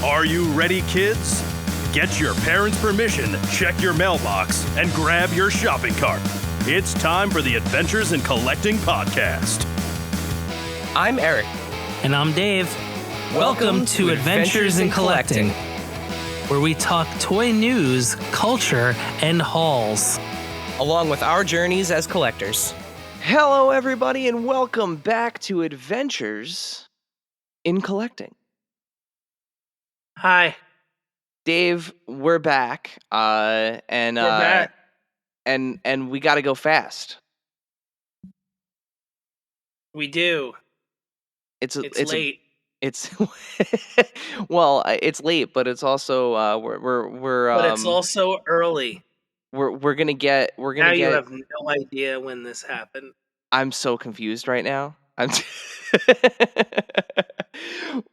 Are you ready, kids? Get your parents' permission, check your mailbox, and grab your shopping cart. It's time for the Adventures in Collecting podcast. I'm Eric. And I'm Dave. Welcome to Adventures in Collecting, where we talk toy news, culture, and hauls, along with our journeys as collectors. Hello, everybody, and welcome back to Adventures in Collecting. Hi. Dave, we're back, and we got to go fast. We do. It's late. It's well, it's late, but it's also but it's also early. We're gonna get. Now you have no idea when this happened. I'm so confused right now.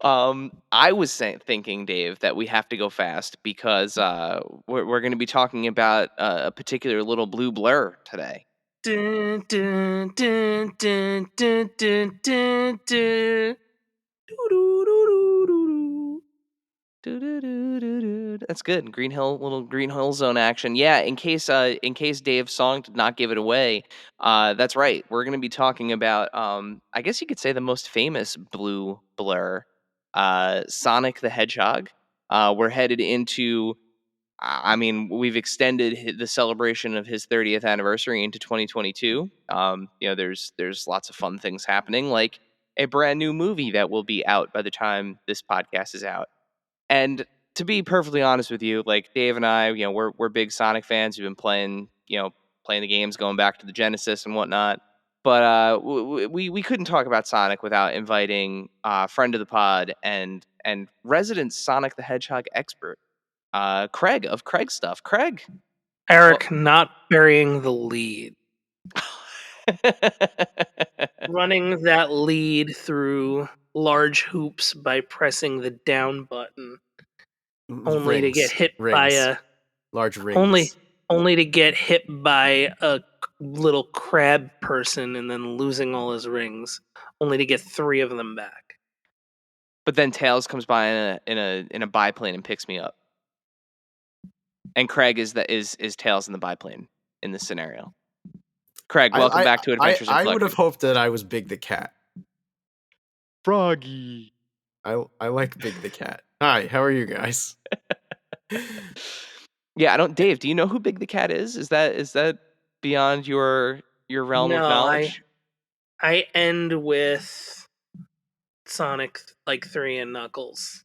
I was thinking, Dave, that we have to go fast because we're going to be talking about a particular little blue blur today. Dun, dun, dun, dun, dun, dun, dun, dun. That's good. Little Green Hill Zone action. Yeah, in case Dave's song did not give it away, that's right. We're going to be talking about, I guess you could say the most famous blue blur, Sonic the Hedgehog. We're headed into, we've extended the celebration of his 30th anniversary into 2022. There's lots of fun things happening, like a brand new movie that will be out by the time this podcast is out. And to be perfectly honest with you, like Dave and I, we're big Sonic fans. We've been playing the games going back to the Genesis and whatnot. But we couldn't talk about Sonic without inviting friend of the pod and resident Sonic the Hedgehog expert, Craig of Craigsstuff. Craig. Eric, not burying the lead. Running that lead through large hoops by pressing the down button, only to get hit by a large rings. Only to get hit by a little crab person and then losing all his rings, only to get 3 of them back. But then Tails comes by in a biplane and picks me up. And Craig is Tails in the biplane in this scenario. Craig, welcome back to Adventures in Collecting. I would have hoped that I was Big the Cat. Froggy. I like Big the Cat. Hi, how are you guys? Yeah, Dave, do you know who Big the Cat is? Is that beyond your realm of knowledge? I end with Sonic 3 and Knuckles.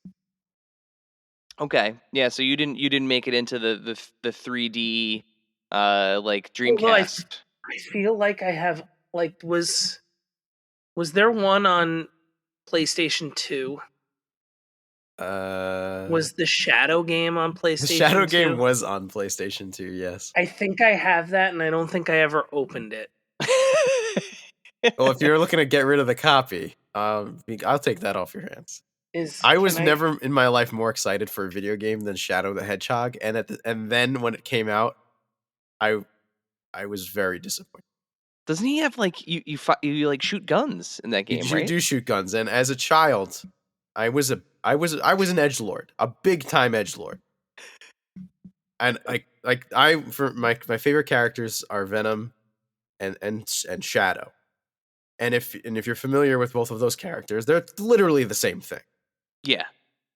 Okay. Yeah, so you didn't make it into the 3D Dreamcast. Well, I feel like I have was there one on PlayStation 2? Was the Shadow game on PlayStation 2? The Shadow game was on PlayStation 2, yes. I think I have that, and I don't think I ever opened it. Well, if you're looking to get rid of the copy, I'll take that off your hands. I was never in my life more excited for a video game than Shadow the Hedgehog, and then when it came out, I was very disappointed. Doesn't he have you shoot guns in that game? You do shoot guns, and as a child, I was an edgelord, a big time edgelord, and my favorite characters are Venom and Shadow, and if you're familiar with both of those characters, they're literally the same thing. Yeah,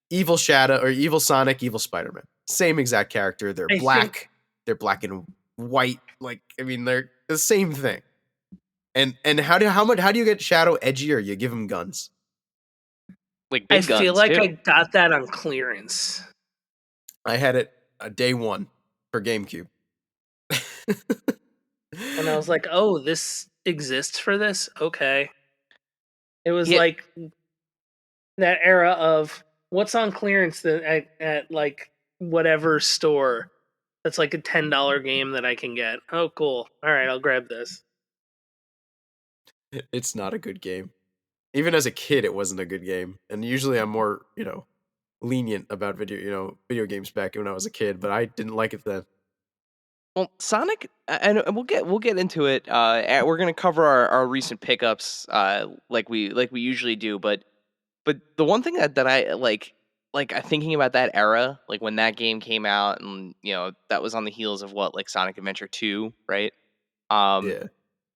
evil Shadow or evil Sonic, evil Spider-Man, same exact character. They're black. They're black and white. They're the same thing. And how do you get Shadow edgier? You give him guns. I feel like I got that on clearance. I had it day one for GameCube. And I was like, oh, this exists for this? Okay. It was like that era of what's on clearance at whatever store that's like a $10 game that I can get. Oh, cool. All right, I'll grab this. It's not a good game. Even as a kid, it wasn't a good game. And usually I'm more, lenient about video games back when I was a kid, but I didn't like it then. Well, Sonic, and we'll get into it. We're gonna cover our recent pickups, like we usually do. But the one thing that I like like thinking about that era, like when that game came out, and that was on the heels of what, like Sonic Adventure 2, right? Um, Yeah.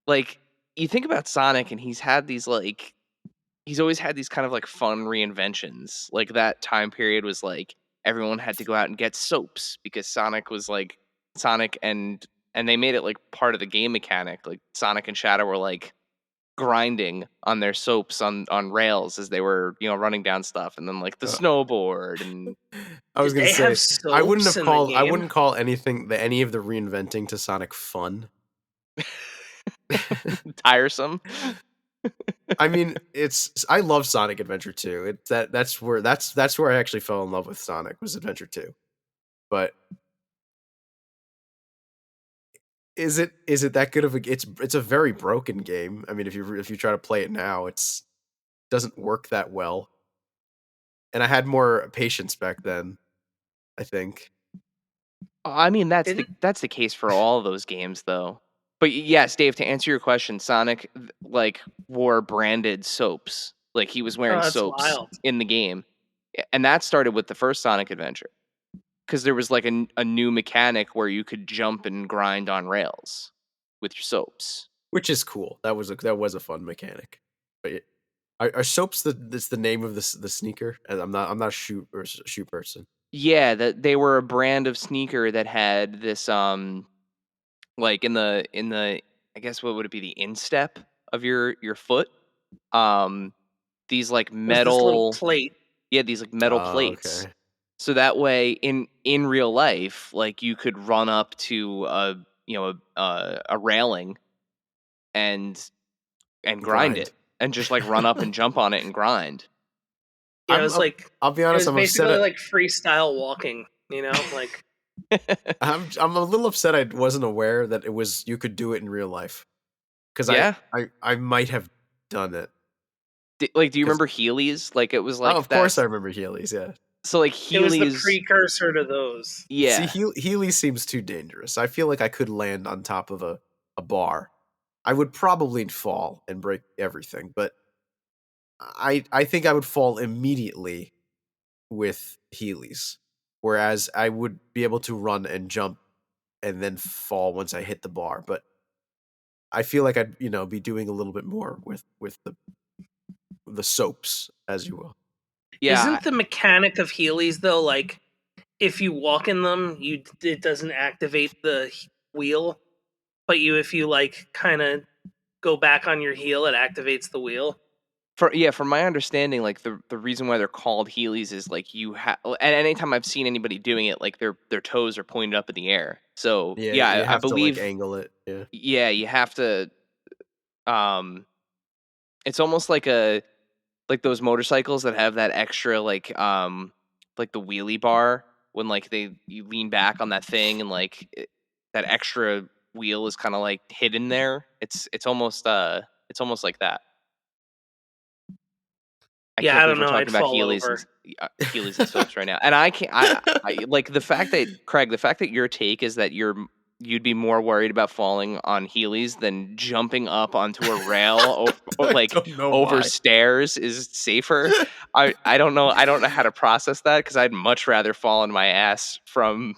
like you think about Sonic, and he's always had these kind of like fun reinventions. Like that time period was like everyone had to go out and get soaps because Sonic was like Sonic and they made it like part of the game mechanic. Like Sonic and Shadow were like grinding on their soaps on rails as they were, running down stuff, and then like the Uh, snowboard and I was Did gonna they have say soaps in the I game? wouldn't call any of the reinventing to Sonic fun. tiresome. I mean, I love Sonic Adventure 2. That's where I actually fell in love with Sonic, was Adventure 2. But is it that good of a it's a very broken game. I mean, if you try to play it now, it's doesn't work that well. And I had more patience back then, I think. I mean, Didn't that's the case for all of those games, though. But yes, Dave, to answer your question, Sonic like wore branded soaps. Like he was wearing Oh, that's soaps wild. in the game, and that started with the first Sonic Adventure because there was like a new mechanic where you could jump and grind on rails with your soaps. Which is cool. That was a fun mechanic. But are soaps the name of the sneaker? And I'm not a shoe person. Yeah, that they were a brand of sneaker that had this like in the I guess what would it be, the instep of your foot, um these like There's this little metal plate. yeah, these like metal Oh, plates. okay. So that way in real life, like you could run up to a railing and grind Grind. it, and just like run up and jump on it and grind. Yeah, I'm, I'm I'll be it honest, was I'm upset basically at like freestyle walking. Like I'm a little upset I wasn't aware that you could do it in real life. Because Yeah. I might have done it. Like, do you Because remember Heelys? Like it was like of that. course I remember Heelys, yeah. So like it was the Heelys, precursor to those. See, yeah. Healy seems too dangerous. I feel like I could land on top of a bar. I would probably fall and break everything, but I think I would fall immediately with Heelys. Whereas I would be able to run and jump and then fall once I hit the bar. But I feel like I'd, be doing a little bit more with the soaps, as you will. Yeah, Isn't the mechanic of Heelys though like if you walk in them, it doesn't activate the wheel, but if you like kind of go back on your heel, it activates the wheel. from my understanding, like the reason why they're called Heelys is like you have, and anytime I've seen anybody doing it, like their toes are pointed up in the air. So Yeah, yeah, you I have to like believe, angle it. Yeah. yeah, you have to. Um, it's almost like those motorcycles that have that extra like the wheelie bar when like you lean back on that thing, and like that extra wheel is kind of like hidden there. It's almost like that. I Yeah, can't I believe don't we're know. talking I'd about fall Heelys and over. Heelys and soaps right now, and I can't. I like the fact that Craig, the fact that your take is that you'd be more worried about falling on Heelys than jumping up onto a rail or I like don't know over why. stairs is safer. I don't know. I don't know how to process that because I'd much rather fall on my ass from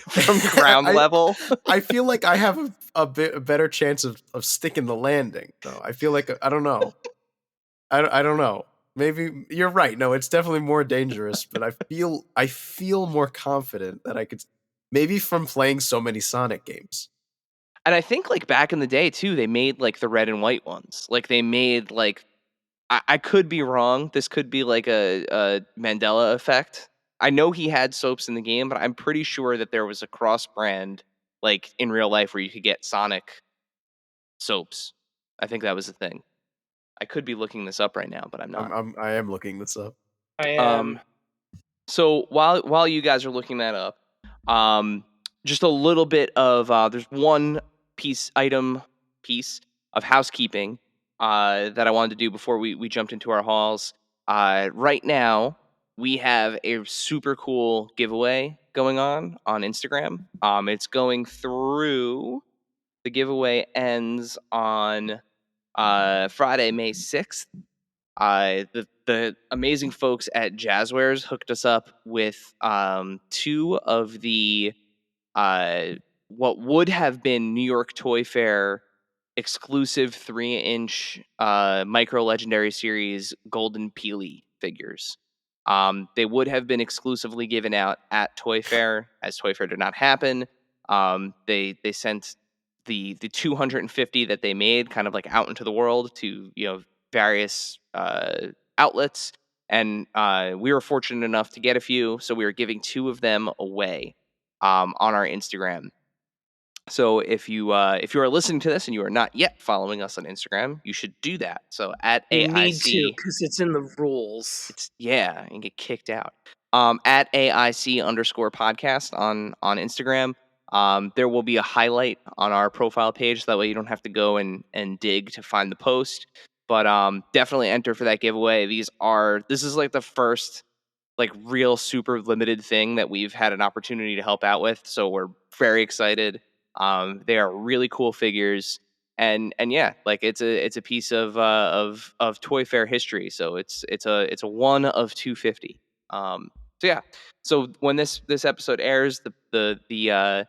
from ground I level. I feel like I have a better chance of sticking the landing, though. I feel like I don't know. I don't know. Maybe you're right. No, it's definitely more dangerous, but I feel more confident that I could, maybe from playing so many Sonic games. And I think like back in the day too, they made like the red and white ones. Like they made like I could be wrong. This could be like a Mandela effect. I know he had soaps in the game, but I'm pretty sure that there was a cross brand like in real life where you could get Sonic soaps. I think that was the thing. I could be looking this up right now, but I'm not. I am looking this up. I am. Um, so while you guys are looking that up, um, just a little bit of there's one piece of housekeeping that I wanted to do before we jumped into our hauls. Right now, we have a super cool giveaway going on Instagram. It's going through. The giveaway ends on Friday, May 6th. The amazing folks at Jazzwares hooked us up with 2 of the what would have been New York Toy Fair exclusive 3-inch micro legendary series Golden Peely figures. They would have been exclusively given out at Toy Fair, as Toy Fair did not happen. They sent the 250 that they made kind of like out into the world to various outlets, and we were fortunate enough to get a few, so we were giving 2 of them away on our Instagram. So if you are listening to this and you are not yet following us on Instagram, you should do that. So at You need to, AIC, because it's in the rules. and get kicked out. At AIC_podcast on Instagram. There will be a highlight on our profile page. That way you don't have to go and dig to find the post. But definitely enter for that giveaway. This is like the first like real super limited thing that we've had an opportunity to help out with. So we're very excited. They are really cool figures, and yeah, like it's a piece of Toy Fair history. So it's a 1 of 250. So yeah, so when this episode airs, the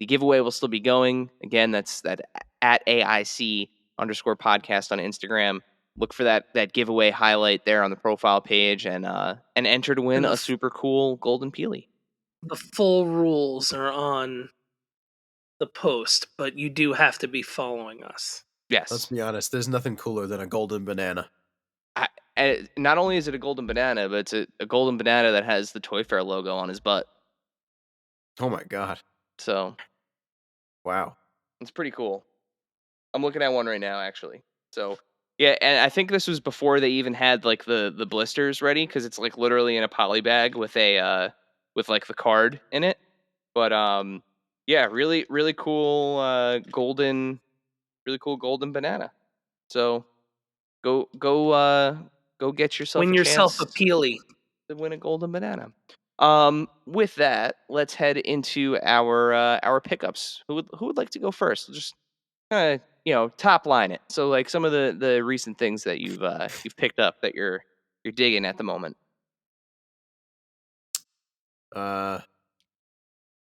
giveaway will still be going. Again, that's that at AIC_podcast on Instagram. Look for that giveaway highlight there on the profile page, and enter to win a super cool Golden Peely. The full rules are on the post, but you do have to be following us. Yes. Let's be honest. There's nothing cooler than a golden banana. Not only is it a golden banana, but it's a golden banana that has the Toy Fair logo on his butt. Oh my god. So, wow. It's pretty cool. I'm looking at one right now, actually. So, yeah, and I think this was before they even had like the blisters ready, because it's like literally in a poly bag with a with like the card in it. But yeah, really really cool really cool golden banana. So go get yourself Win a yourself chance a Peely to win a golden banana. With that, let's head into our pickups. Who would like to go first? Just kind of top line it. So like some of the recent things that you've picked up that you're digging at the moment.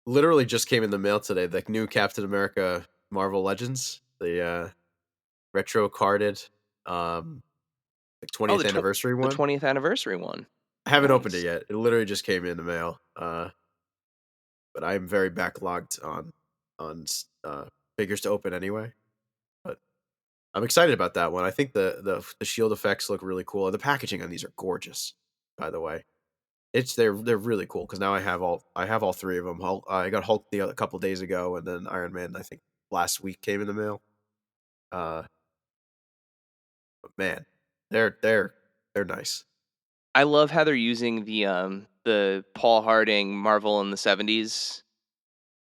Literally just came in the mail today. The new Captain America Marvel Legends, the retro carded, like 20th anniversary one. The 20th anniversary one. I haven't opened it yet. It literally just came in the mail. But I'm very backlogged on figures to open anyway. But I'm excited about that one. I think the shield effects look really cool. The packaging on these are gorgeous, by the way. They're really cool, because now I have all 3 of them. I got Hulk a couple days ago, and then Iron Man I think last week came in the mail. But man, they're nice. I love how they're using the Paul Harding Marvel in the 70s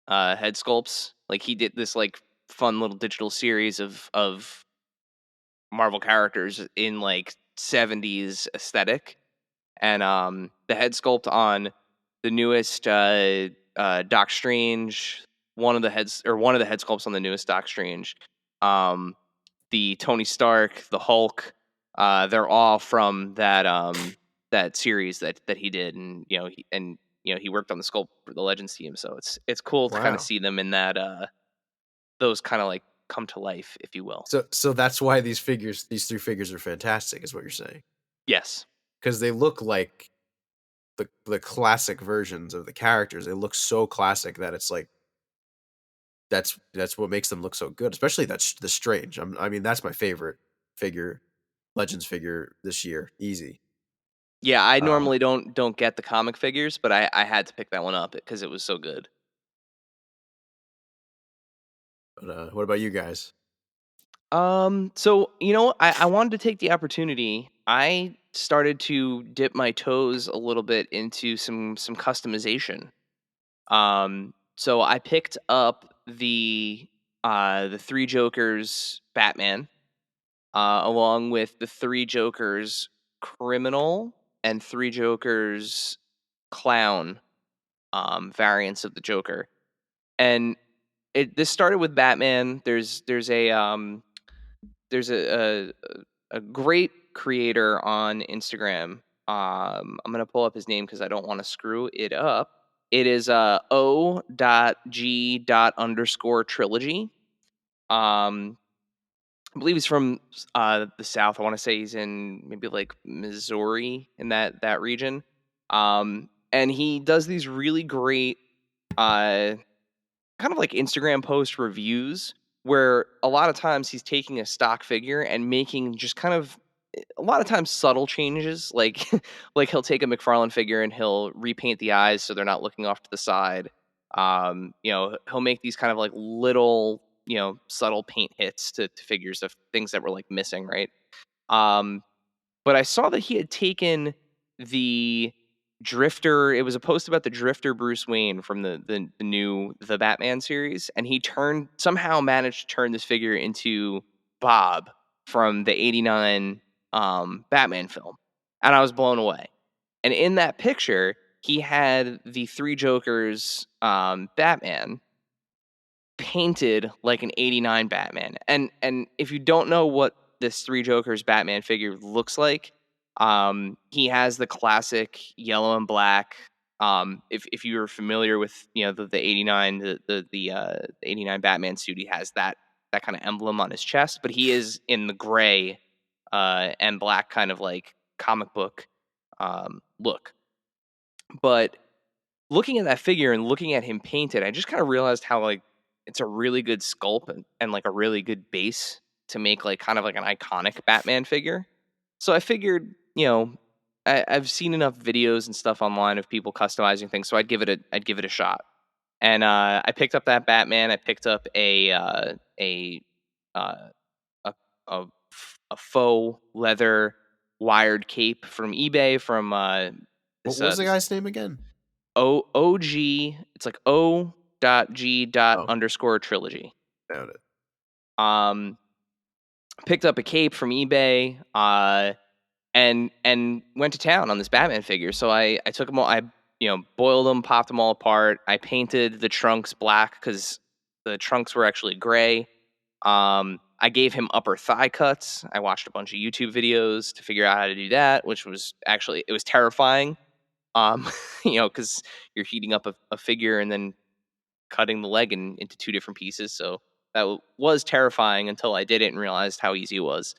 head sculpts. Like he did this like fun little digital series of Marvel characters in like 70s aesthetic. And the head sculpt on the newest Doc Strange, one of the head sculpts on the newest Doc Strange, the Tony Stark, the Hulk, they're all from that series that he did, and he worked on the sculpt for the Legends team, so it's cool to kind of see them in that those kind of like come to life, if you will. So that's why these 3 figures are fantastic, is what you're saying? Yes, because they look like the classic versions of the characters. They look so classic that it's like that's what makes them look so good. Especially that's the Strange. I mean, that's my favorite Legends figure this year. Easy. Yeah, I normally don't get the comic figures, but I had to pick that one up because it was so good. But what about you guys? So I wanted to take the opportunity. I started to dip my toes a little bit into some customization. So I picked up the 3 Jokers Batman, along with the 3 Jokers Criminal and 3 Jokers Clown variants of the Joker. And this started with Batman. There's a great creator on Instagram. I'm gonna pull up his name because I don't want to screw it up. It is o.g._trilogy. I believe he's from the South. I want to say he's in maybe like Missouri, in that region. And he does these really great kind of like Instagram post reviews, where a lot of times he's taking a stock figure and making just kind of a lot of times subtle changes, like like he'll take a McFarlane figure and he'll repaint the eyes so they're not looking off to the side. He'll make these kind of like little, subtle paint hits to figures of things that were like missing, right? Um, but I saw that he had taken the Drifter. It was a post about the Drifter Bruce Wayne from the new The Batman series, and he somehow managed to turn this figure into Bob from the '89 Batman film, and I was blown away. And in that picture, he had the Three Jokers Batman painted like an '89 Batman. And if you don't know what this Three Jokers Batman figure looks like, he has the classic yellow and black. If you're familiar with the '89 the '89 Batman suit, he has that kind of emblem on his chest, but he is in the gray and black kind of like comic book look. But looking at that figure and looking at him painted, I just kind of realized how like it's a really good sculpt and like a really good base to make like kind of like an iconic Batman figure. So I figured, I've seen enough videos and stuff online of people customizing things, so I'd give it a shot. And I picked up that Batman. I picked up uh, a, a a faux leather wired cape from eBay from What this was the this guy's name again? OG. It's like O.G. Oh, underscore trilogy. found it. Um, Picked up a cape from eBay. And went to town on this Batman figure. So I took them all. I boiled them, popped them all apart. I painted the trunks black because the trunks were actually gray. I gave him upper thigh cuts. I watched a bunch of YouTube videos to figure out how to do that, which was actually it was terrifying. Um, because you're heating up a figure and then cutting the leg into two different pieces. So that was terrifying until I did it and realized how easy it was.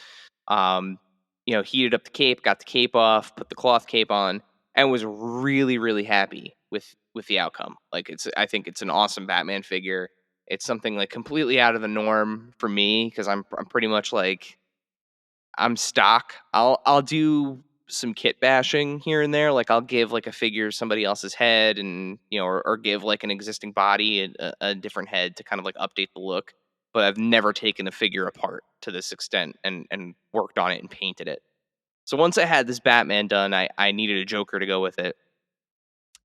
Um, Heated up the cape, got the cape off, put the cloth cape on, and was really, really happy with the outcome. Like I think it's an awesome Batman figure. It's something like completely out of the norm for me because I'm pretty much like I'm stock. I'll do some kit bashing here and there. Like I'll give like a figure somebody else's head, and or give like an existing body a different head to kind of like update the look. But I've never taken a figure apart to this extent and worked on it and painted it. So once I had this Batman done, I needed a Joker to go with it,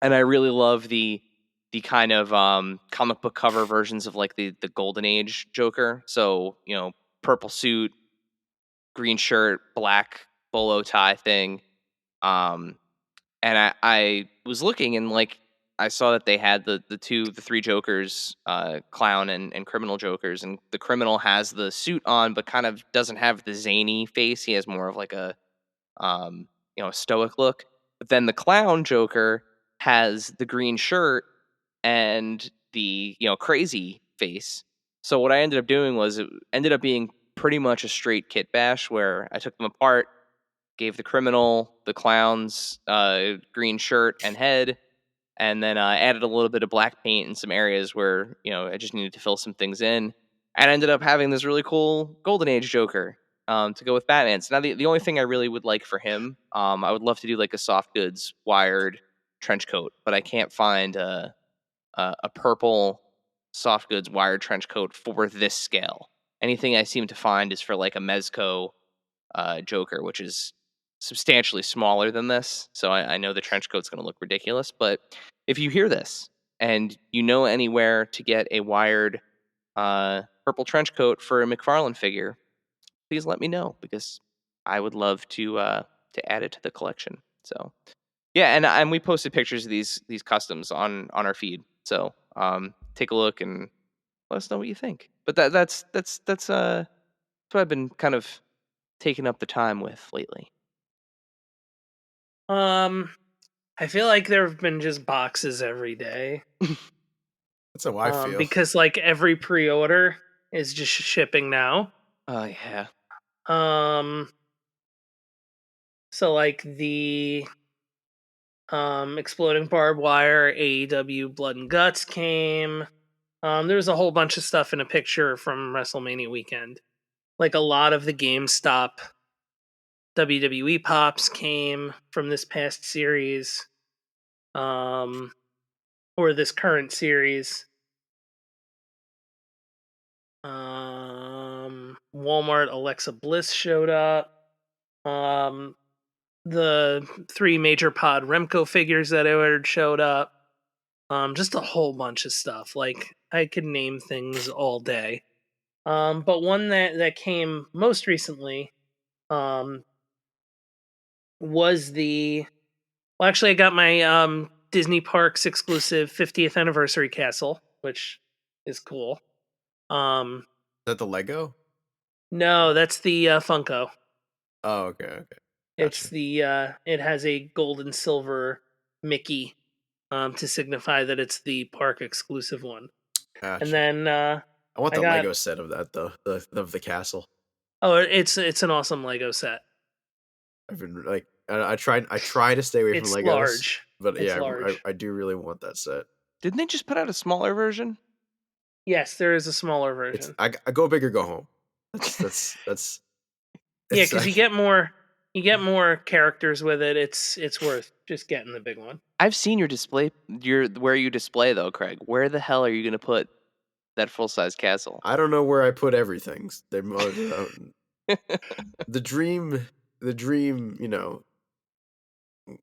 and I really love the kind of comic book cover versions of like the Golden Age Joker. So purple suit, green shirt, black bolo tie thing. Um, and I was looking and like I saw that they had the three Jokers, clown and criminal Jokers, and the criminal has the suit on, but kind of doesn't have the zany face. He has more of like a stoic look. But then the clown Joker has the green shirt and the crazy face. So what I ended up doing was it ended up being pretty much a straight kit bash where I took them apart, gave the criminal the clown's green shirt and head, and then added a little bit of black paint in some areas where I just needed to fill some things in, and ended up having this really cool Golden Age Joker to go with Batman. So now the only thing I really would like for him, I would love to do like a soft goods wired trench coat, but I can't find a purple soft goods wired trench coat for this scale. Anything I seem to find is for like a Mezco Joker, which is substantially smaller than this. So I know the trench coat's going to look ridiculous. But if you hear this and you know anywhere to get a wired purple trench coat for a McFarlane figure, please let me know because I would love to add it to the collection. So yeah, and we posted pictures of these customs on our feed. So take a look and let us know what you think. But that's what I've been kind of taken up the time with lately? I feel like there have been just boxes every day. That's how I feel. Because like every pre-order is just shipping now. Oh yeah. Um, so like the exploding barbed wire, AEW Blood and Guts came. There was a whole bunch of stuff in a picture from WrestleMania weekend. Like a lot of the GameStop WWE pops came from this past series, or this current series. Walmart Alexa Bliss showed up. The 3 major pod Remco figures that I ordered showed up. Just a whole bunch of stuff. Like I could name things all day. But one that came most recently, was the well, actually, I got my Disney Parks exclusive 50th anniversary castle, which is cool. Is that the Lego? No, that's the Funko. Oh, okay, okay. It's Gotcha. the it has a gold and silver Mickey, to signify that it's the park exclusive one. And Gotcha. then I want I the got Lego set of that though, of the castle. it's an awesome Lego set. I've been like, I try to stay away from It's Legos, large. but It's yeah, large. I do really want that set. Didn't they just put out a smaller version? Yes, there is a smaller It's version. I go big or go home. That's Yeah, it's because like, you get more characters with it. It's worth just getting the big one. I've seen your display, where you display though, Craig. Where the hell are you gonna put that full size castle? I don't know where I put everything. The dream,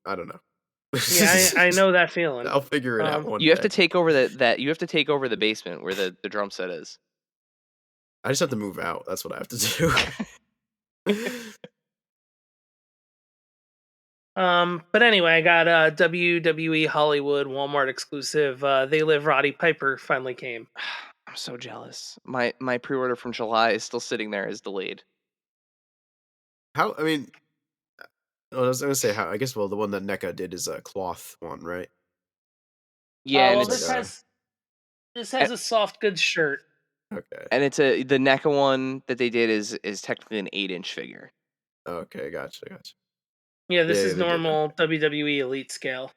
I don't know. Yeah, I know that feeling. I'll figure it out one You have day. to take over you have to take over the basement where the drum set is. I just have to move out. That's what I have to do. But anyway, I got WWE Hollywood Walmart exclusive. They Live Roddy Piper finally came. I'm so jealous. My pre-order from July is still sitting there as delayed. How? I mean, I was gonna say how. I guess the one that NECA did is a cloth one, right? Yeah, and Well, It's like this has a soft goods shirt. okay, and it's the NECA one that they did is technically an 8-inch figure. okay, gotcha. Yeah, this Yeah, is they did that. normal WWE Elite scale.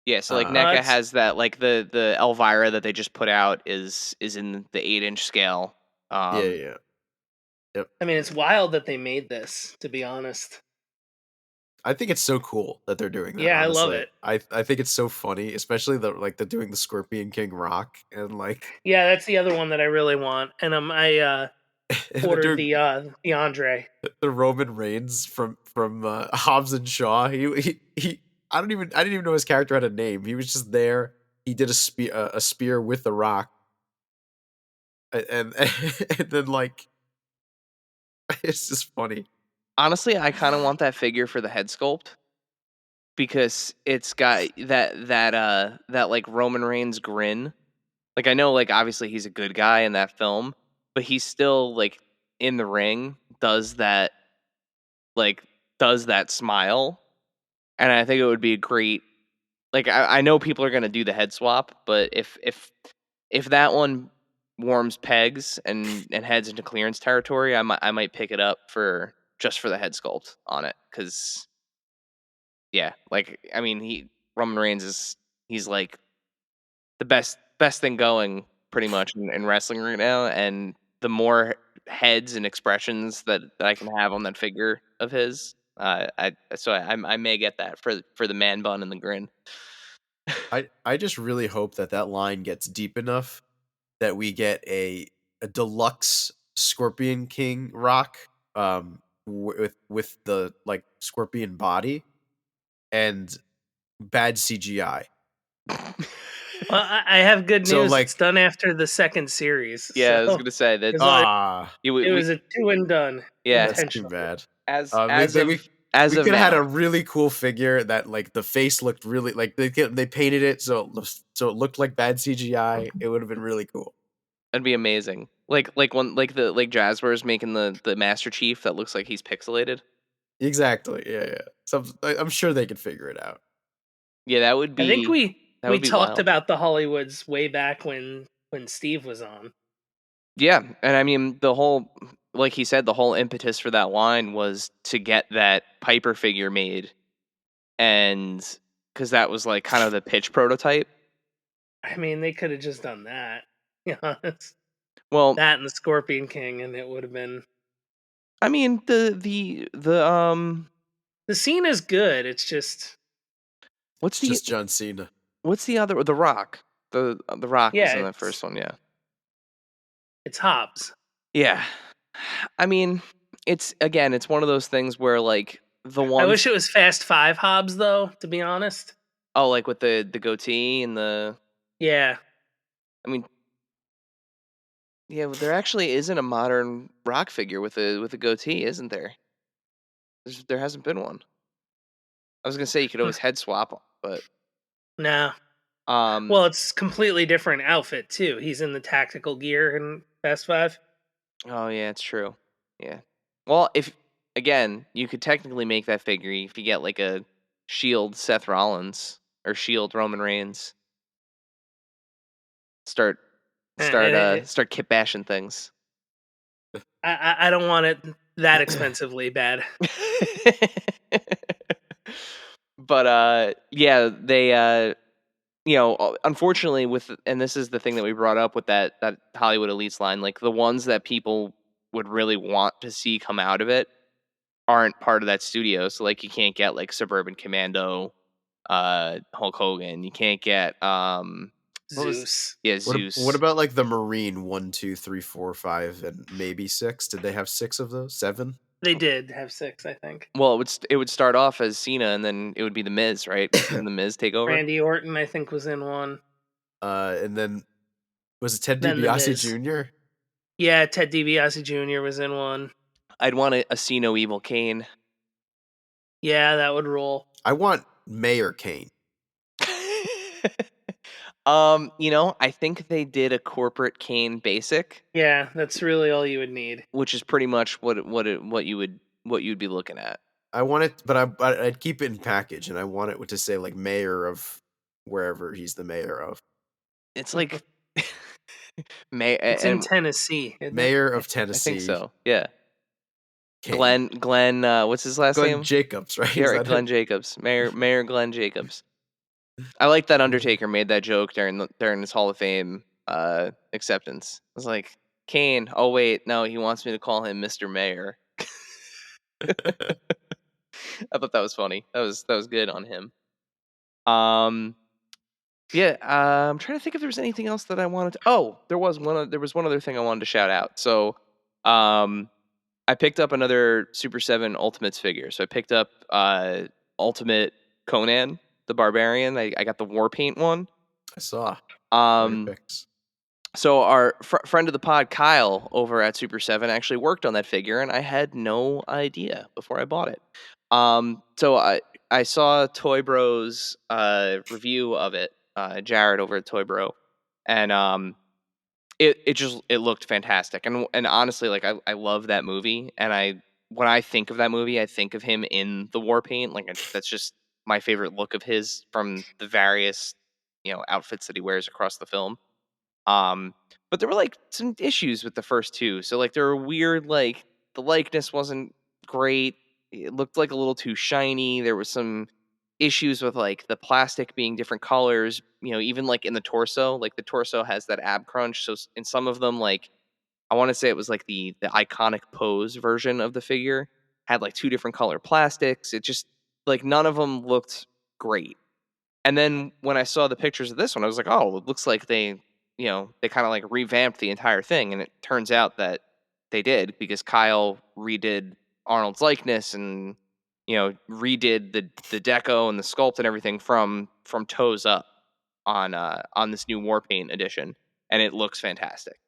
Yeah, so like Uh, NECA It's has that, like the Elvira that they just put out is in the 8-inch scale. yeah. Yep. I mean, it's wild that they made this. To be honest, I think it's so cool that they're doing that. yeah, I love Honestly, it. I think it's so funny, especially they're doing the Scorpion King rock and like Yeah, that's the other one that I really want, and I and they're ordered doing the Andre. the Roman Reigns from Hobbs and Shaw. He I didn't even know his character had a name. He was just there. He did a spear with the rock, and and then like it's just funny. Honestly, I kind of want that figure for the head sculpt because it's got that like Roman Reigns grin. Like I know like obviously he's a good guy in that film, but he's still like in the ring like does that smile, and I think it would be a great, like I know people are gonna do the head swap, but if that one warms pegs and heads into clearance territory, I might pick it up for just for the head sculpt on it, because yeah, like I mean Roman Reigns he's like the best thing going pretty much in wrestling right now, and the more heads and expressions that I can have on that figure of his, I may get that for the man bun and the grin. I just really hope that line gets deep enough that we get a deluxe Scorpion King rock with the like scorpion body and bad CGI. Well, I have good So news. It's like done after the second series, Yeah, I was so gonna say that. it's like it We was a 2 and done yeah, that's too intentionally. bad. as They, as they, of we as we of could have had a now. really cool figure that like the face looked really like they painted it so it looked like bad CGI. It would have been really cool. That'd be amazing. Like one like Jazzware's making the Master Chief that looks like he's pixelated. Exactly. Yeah. So I'm sure they could figure it out. Yeah, that would I think be we talked wild. about the Hollywoods way back when Steve was on. Yeah, and I mean the whole, like he said, the whole impetus for that line was to get that Piper figure made, and because that was like kind of the pitch prototype. I mean, they could have just done that. To be honest, Well, that and the Scorpion King, and it would have been. I mean The scene is good. It's just, what's It's the just John Cena. what's the other, the Rock, the Rock was yeah, in that first one, yeah. it's Hobbs. Yeah. I mean, it's again, it's one of those things where like the I ones, wish it was Fast Five Hobbs, though. To be honest, oh, like with the goatee and the, yeah, I mean, yeah, there actually isn't a modern Rock figure with a goatee, isn't there? There hasn't been one. I was gonna say you could always head swap, but no. um, Well, it's completely different outfit too. He's in the tactical gear in Fast Five. oh yeah, it's true. Yeah. Well, if again, you could technically make that figure if you get like a Shield Seth Rollins or Shield Roman Reigns. Start Eh, start kit bashing things. I don't want it that expensively bad. But yeah, they unfortunately with, and this is the thing that we brought up with that Hollywood Elites line, like the ones that people would really want to see come out of it aren't part of that studio. So like you can't get like Suburban Commando, Hulk Hogan. You can't get what was, Zeus. yeah, What Zeus. about like the Marine 1, 2, 3, 4, 5, and maybe 6? Did they have 6 of those? 7? They did have six, I think. Well, it would start off as Cena, and then it would be the Miz, right? Then the Miz take over. Randy Orton, I think, was in one. And then was it Ted Then the DiBiase Miz. Jr.? Yeah, Ted DiBiase Jr. was in one. I'd want a See No Evil Kane. Yeah, that would roll. I want Mayor Kane. I think they did a corporate Kane basic, Yeah, that's really all you would need. which is pretty much what you'd be looking at. I want it, but I'd keep it in package, and I want it to say like mayor of wherever he's the mayor of. It's like May It's in and Tennessee, isn't it? Mayor of I Tennessee. think so. Yeah. Kane. Glenn, what's his last Glenn name? Jacobs, right? Yeah, Is right, that Glenn it? Jacobs. Mayor Glenn Jacobs. I like that Undertaker made that joke during his Hall of Fame acceptance. I was like, Kane, oh wait, no, he wants me to call him Mr. Mayor. I thought that was funny. That was good on him. Yeah, I'm trying to think if there was anything else that I wanted to. Oh, there was one other thing I wanted to shout out. So, I picked up another Super 7 Ultimates figure. So I picked up Ultimate Conan the Barbarian. I got the war paint one. I saw all your Um, pics. so our friend of the pod, Kyle, over at Super 7, actually worked on that figure, and I had no idea before I bought it. So I saw Toy Bro's review of it, Jared over at Toy Bro, and it looked fantastic, and honestly, like I love that movie, and when I think of that movie, I think of him in the war paint. Like that's just my favorite look of his from the various outfits that he wears across the film. But there were like some issues with the first two. So like there were weird, like the likeness wasn't great. It looked like a little too shiny. There was some issues with like the plastic being different colors, even like in the torso, like the torso has that ab crunch. So in some of them, like I want to say it was like the iconic pose version of the figure had like two different color plastics. It just like none of them looked great. And then when I saw the pictures of this one, I was like, oh, it looks like they kind of like revamped the entire thing. And it turns out that they did because Kyle redid Arnold's likeness and, redid the deco and the sculpt and everything from toes up on this new war paint edition. And it looks fantastic.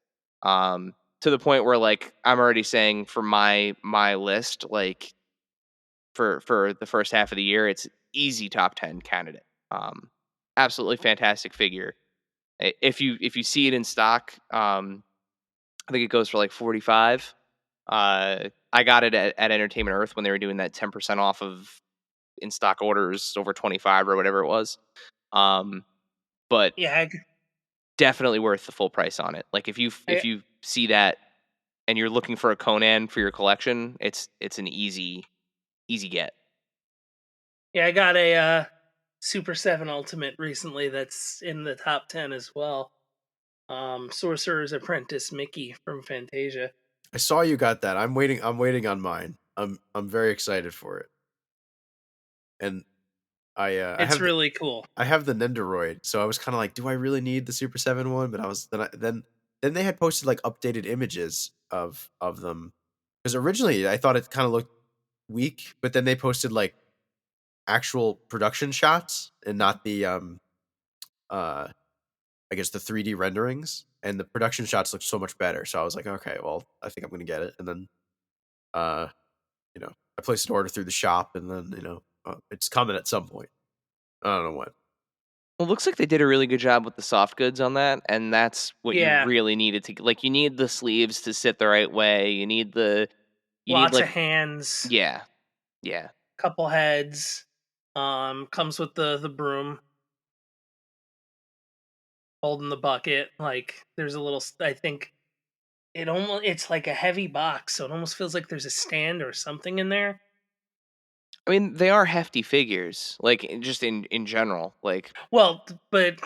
To the point where like I'm already saying for my list, like for the first half of the year, it's easy top 10 candidate. Absolutely fantastic figure. If you see it in stock, I think it goes for like 45. I got it at Entertainment Earth when they were doing that 10% off of in stock orders over 25 or whatever it was. But Yeah, definitely worth the full price on it. Like if you see that and you're looking for a Conan for your collection, it's an easy get. I got a Super 7 Ultimate recently that's in the top 10 as well. Sorcerer's Apprentice Mickey from Fantasia. I saw you got that. I'm waiting on mine. I'm very excited for it. And It's really cool. I have the Nendoroid, so I was kind of like, do I really need the Super 7 one? But I was then they had posted like updated images of them, because originally I thought it kind of looked weak, but then they posted like actual production shots and not the uh I guess the 3D renderings, and the production shots look so much better. So I was like, okay, well, I think I'm gonna get it. And then uh I placed an order through the shop, and then it's coming at some point. I don't know when. Well, it looks like they did a really good job with the soft goods on that, and that's what you Yeah, really needed to like. You need the sleeves to sit the right way. You need lots of like hands, yeah, yeah. couple heads. Comes with the broom holding the bucket. Like there's a little. I think it's like a heavy box, so it almost feels like there's a stand or something in there. I mean, they are hefty figures, like just in general. Like, Well, but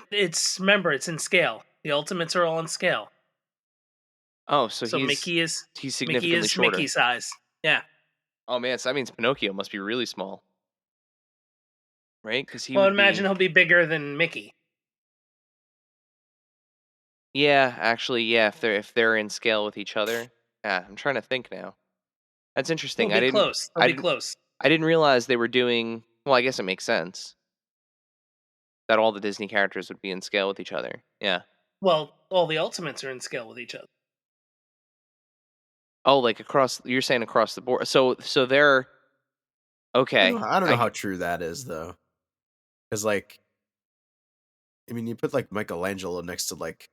remember it's in scale. The Ultimates are all in scale. oh, so So he's Mickey significantly is Mickey shorter. size. Yeah. Oh man, so that means Pinocchio must be really small, right? Because he Well, I'd would imagine be. he'll be bigger than Mickey. Yeah, actually, yeah. If they're in scale with each other, yeah. I'm trying to think now. That's He'll interesting. be close. He'll I be didn't, close. I didn't realize they were doing. Well, I guess it makes sense that all the Disney characters would be in scale with each other. Yeah. Well, all the Ultimates are in scale with each other. Oh, like across. You're saying across the board. So they're okay. I don't know I how true that is though, because like, I mean, you put like Michelangelo next to like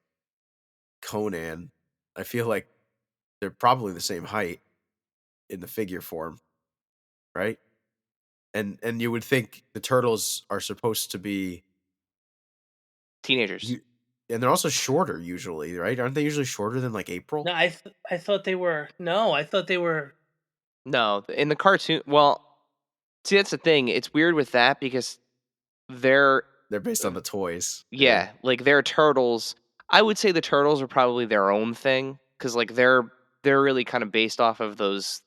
Conan, I feel like they're probably the same height in the figure form, right? And you would think the turtles are supposed to be teenagers. you, and they're also shorter usually, right? Aren't they usually shorter than like April? No, I thought they were. No, I thought they were. No, in the cartoon. Well, see, that's the thing. It's weird with that because they're They're based on the toys. Yeah. yeah, like they're turtles. I would say the turtles are probably their own thing because like they're really kind of based off of those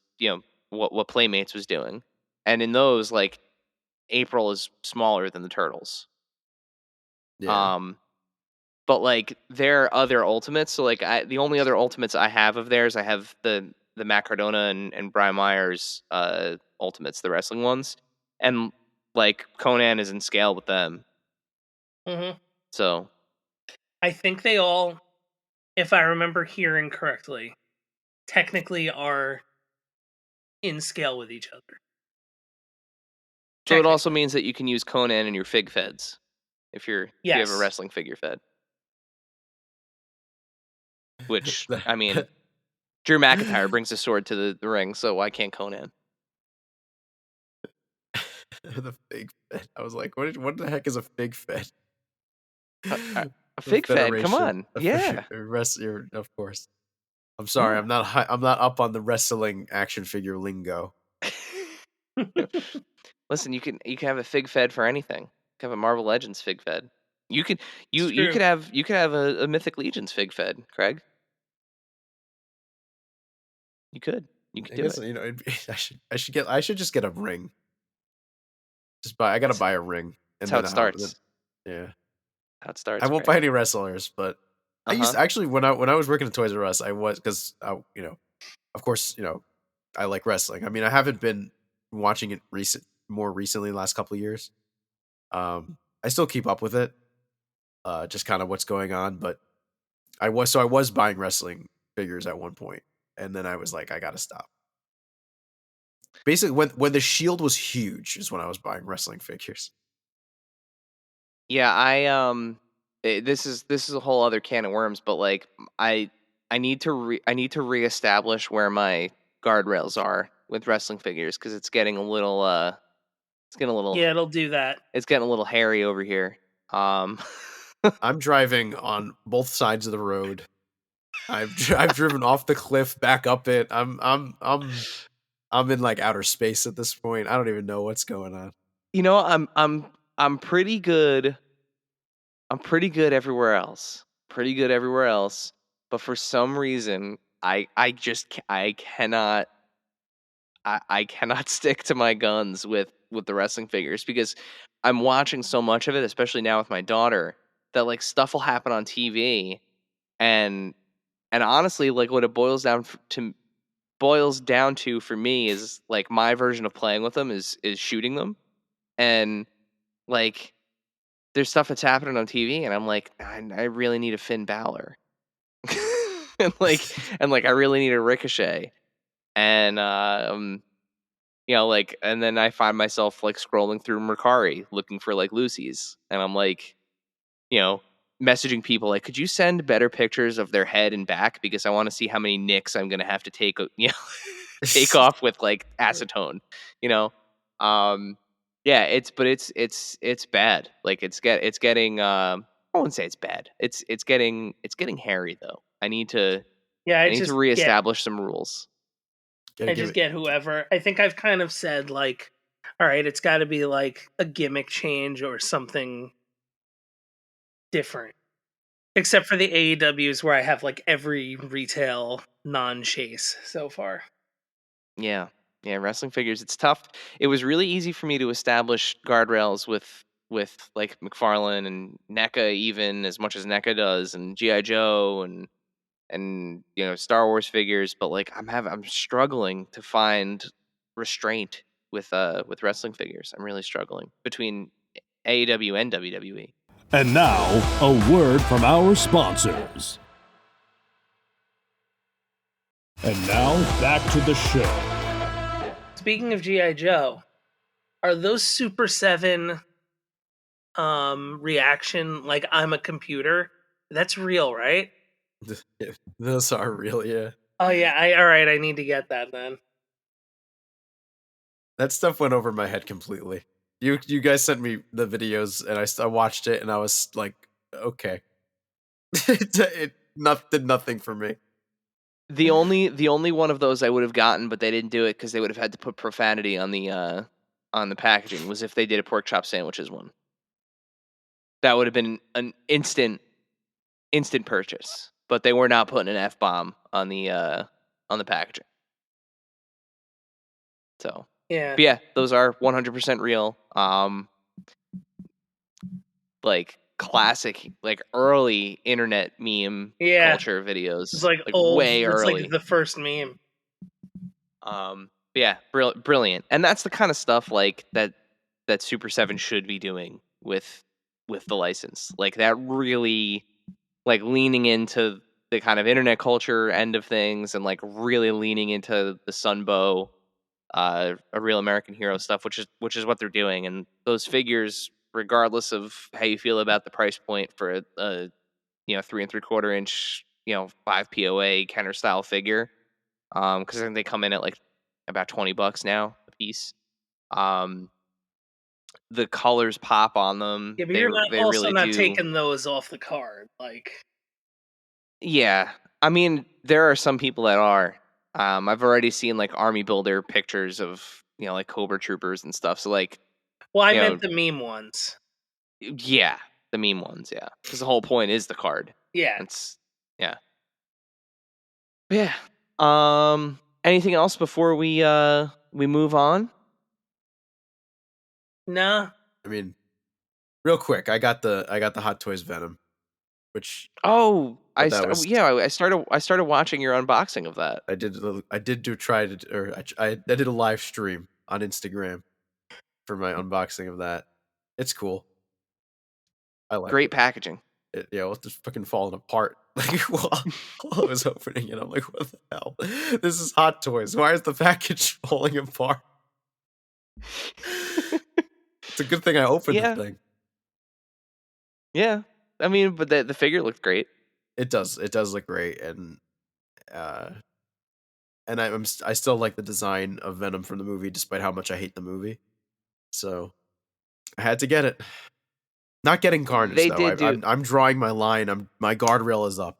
what Playmates was doing, and in those like April is smaller than the turtles. Yeah. Um, but like their other ultimates, so like the only other ultimates I have of theirs, I have the Matt Cardona and Brian Myers ultimates, the wrestling ones, and like Conan is in scale with them. Hmm. So I think they all, if I remember hearing correctly, technically are in scale with each other. so it also Technically, means that you can use Conan in your fig feds if you have a yes. wrestling figure fed. Which I mean, Drew McIntyre brings a sword to the ring, so why can't Conan? The fig fed. I was like, what the heck is a fig fed? A The fig fed, come Federation on, of yeah. Wrestling, of course. I'm sorry, Yeah. I'm not up on the wrestling action figure lingo. Listen, you can have a fig fed for anything. You can have a Marvel Legends fig fed. You could It's you true. could have a Mythic Legions fig fed, Craig. You could. You could I do guess it. I should just get a ring. I gotta That's, buy a ring, that's and how then it starts. yeah. How it I starts, won't Craig. buy any wrestlers, but I used Uh-huh. to, actually, when I was working at Toys R Us, I was, because of course, I like wrestling. I mean, I haven't been watching it more recently, the last couple of years. I still keep up with it, just kind of what's going on, but I was buying wrestling figures at one point, and then I was like, I gotta stop. Basically, when the Shield was huge, is when I was buying wrestling figures. Yeah, this is a whole other can of worms, but like I I need to reestablish where my guardrails are with wrestling figures because it's getting a little Yeah, it'll do that. it's getting a little hairy over here. I'm driving on both sides of the road. I've driven off the cliff, back up it. I'm in like outer space at this point. I don't even know what's going on. You know, I'm pretty good. I'm pretty good everywhere else. Pretty good everywhere else. But for some reason, I just I cannot I cannot stick to my guns with the wrestling figures because I'm watching so much of it, especially now with my daughter, that like stuff will happen on TV and honestly, like what it boils down to for me is like my version of playing with them is shooting them. And like there's stuff that's happening on TV and I'm like, I really need a Finn Balor. and like I really need a Ricochet. And like and then I find myself like scrolling through Mercari looking for like Lucy's. And I'm like, messaging people like, could you send better pictures of their head and back because I want to see how many nicks I'm gonna have to take take off with like acetone, you know. Yeah, it's bad. Like it's getting I wouldn't say it's bad. It's getting hairy though. I need to Yeah, reestablish some rules. I just get whoever. I think I've kind of said like, all right, it's got to be like a gimmick change or something different. Except for the AEWs where I have like every retail non-chase so far. Yeah. Yeah, wrestling figures, it's tough. It was really easy for me to establish guardrails with like McFarlane and NECA even as much as NECA does and GI Joe and Star Wars figures, but like I'm struggling to find restraint with wrestling figures. I'm really struggling between AEW and WWE. And now, a word from our sponsors. And now, back to the show. Speaking of G.I. Joe, are those Super 7 reaction, like I'm a computer? That's real, right? Those are real, yeah. Oh yeah, alright, I need to get that then. That stuff went over my head completely. You guys sent me the videos and I watched it and I was like, okay. it did nothing for me. The only one of those I would have gotten, but they didn't do it because they would have had to put profanity on the packaging. Was if they did a pork chop sandwiches one. That would have been an instant purchase, but they were not putting an F-bomb on the packaging. So yeah, but yeah, those are 100% real. Like classic, like early internet meme culture videos. It's like old, way early. It's like the first meme. Yeah, brilliant, and that's the kind of stuff like that Super 7 should be doing with the license. Like that really, like leaning into the kind of internet culture end of things, and like really leaning into the Sunbow, a real American hero stuff, which is what they're doing. And those figures, regardless of how you feel about the price point for a 3 3/4 inch 5 POA Kenner style figure, because I think they come in at like about $20 now a piece. The colors pop on them. Yeah, but you're really not do. taking those off the card, like. Yeah, I mean there are some people that are. I've already seen like army builder pictures of like Cobra troopers and stuff. So like, well, I meant the meme ones. Yeah, the meme ones. Yeah, because the whole point is the card. Yeah, it's yeah. Anything else before we move on? Nah. I mean, real quick, I got the Hot Toys Venom, which I started watching your unboxing of that. I did a live stream on Instagram for my unboxing of that. It's cool. I like Great packaging. Well, it's just fucking falling apart. Like while I was opening it, I'm like, what the hell? This is Hot Toys. Why is the package falling apart? It's a good thing I opened the thing. Yeah, I mean, but the figure looked great. It does look great, and Uh, and I still like the design of Venom from the movie, despite how much I hate the movie. So I had to get it. Not getting Carnage They though. did do. I'm drawing my line. My guardrail is up.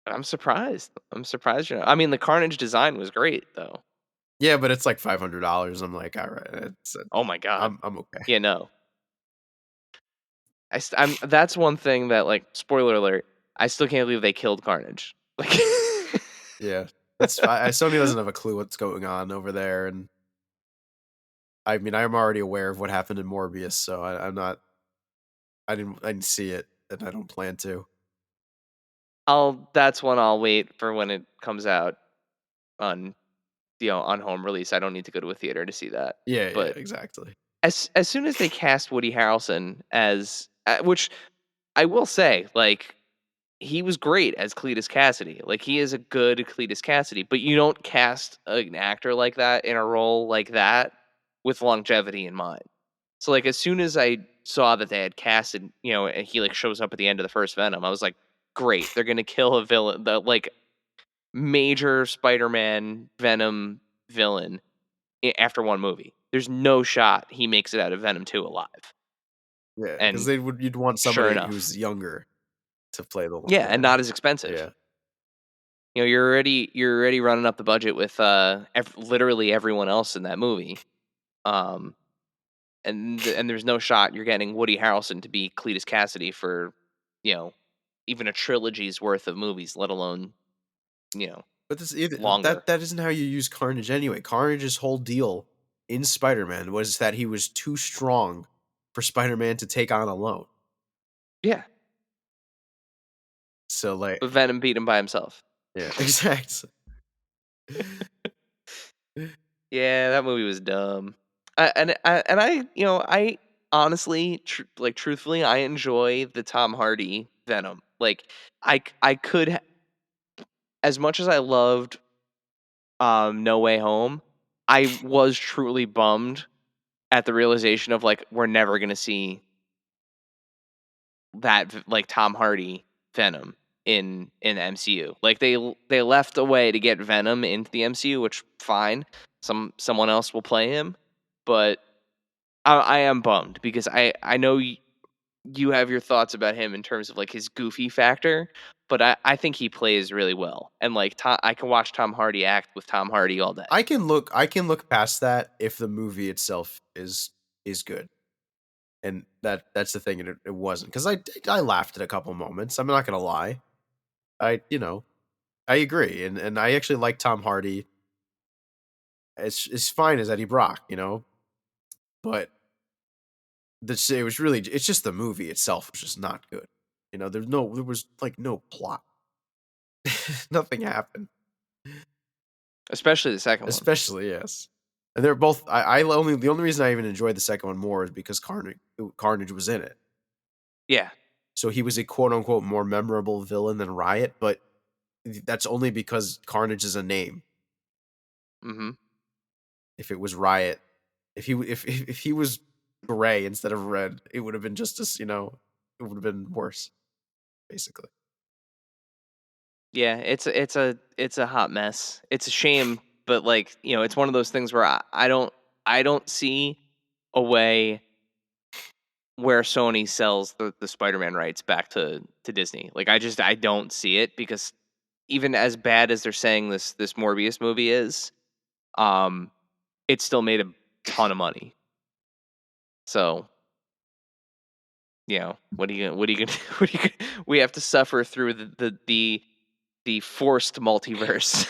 I'm surprised. I mean, the Carnage design was great though. Yeah, but it's like $500. I'm like, all right, Oh my god. I'm okay. Yeah, no. I'm that's one thing that, like, spoiler alert, I still can't believe they killed Carnage. Like Yeah, Sony doesn't have a clue what's going on over there, and I mean, I'm already aware of what happened in Morbius, so I'm not. I didn't see it, and I don't plan to. That's one I'll wait for when it comes out on on home release. I don't need to go to a theater to see that. Yeah, But exactly. as soon as they cast Woody Harrelson as which I will say, like, he was great as Cletus Cassidy. Like, he is a good Cletus Cassidy, but you don't cast an actor like that in a role like that with longevity in mind. So, like, as soon as I saw that they had casted, and he, like, shows up at the end of the first Venom, I was like, great, they're gonna kill a villain, the, like, major Spider-Man Venom villain after one movie. There's no shot he makes it out of Venom 2 alive. Yeah, because And you'd want sure somebody enough. who's younger to play the Yeah, and not as expensive. Yeah. You're already running up the budget with literally everyone else in that movie. And there's no shot you're getting Woody Harrelson to be Cletus Cassidy for, even a trilogy's worth of movies, let alone, But longer. that isn't how you use Carnage anyway. Carnage's whole deal in Spider-Man was that he was too strong for Spider-Man to take on alone. Yeah. So like, But Venom beat him by himself. yeah, exactly. Yeah, that movie was dumb. I honestly, truthfully, I enjoy the Tom Hardy Venom. Like, I could, as much as I loved No Way Home, I was truly bummed at the realization of, like, we're never gonna see that like Tom Hardy Venom in the MCU. Like, they left a way to get Venom into the MCU, which fine, someone else will play him, but I am bummed because I know you have your thoughts about him in terms of, like, his goofy factor, but I think he plays really well, and, like, I can watch Tom Hardy act with Tom Hardy all day. I can look past that if the movie itself is good. And that's the thing, and it wasn't, because I laughed at a couple moments. I'm not gonna lie. I agree, and I actually like Tom Hardy. It's fine as Eddie Brock, but it's just the movie itself was just not good. There was like no plot. Nothing happened. Especially the second one. Especially, yes. And they're both. The only reason I even enjoyed the second one more is because Carnage was in it. Yeah. So he was a quote unquote more memorable villain than Riot, but that's only because Carnage is a name. Mm-hmm. If it was Riot, if he was gray instead of red, it would have been just as, it would have been worse, basically. Yeah, it's a hot mess. It's a shame, but, like, it's one of those things where I don't see a way where Sony sells the Spider-Man rights back to Disney. Like, I don't see it, because even as bad as they're saying this Morbius movie is, it still made a ton of money. So, what are you gonna we have to suffer through the forced multiverse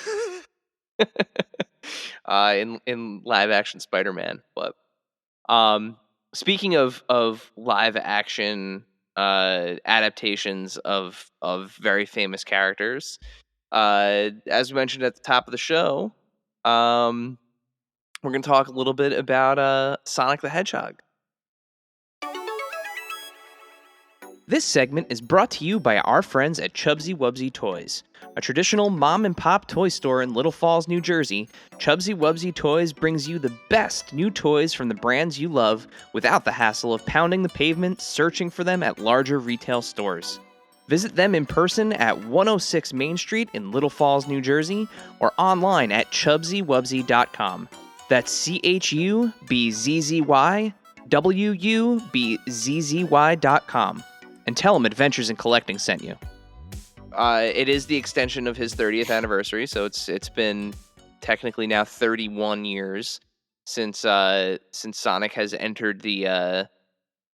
in live action Spider-Man. But speaking of live action adaptations of very famous characters, as we mentioned at the top of the show, we're going to talk a little bit about Sonic the Hedgehog. This segment is brought to you by our friends at Chubsy Wubsy Toys. A traditional mom-and-pop toy store in Little Falls, New Jersey, Chubsy Wubsy Toys brings you the best new toys from the brands you love without the hassle of pounding the pavement searching for them at larger retail stores. Visit them in person at 106 Main Street in Little Falls, New Jersey, or online at chubzywubzy.com. That's CHUBZYWUBZZY.com. And tell them Adventures in Collecting sent you. It is the extension of his 30th anniversary, so it's been technically now 31 years since Sonic has entered the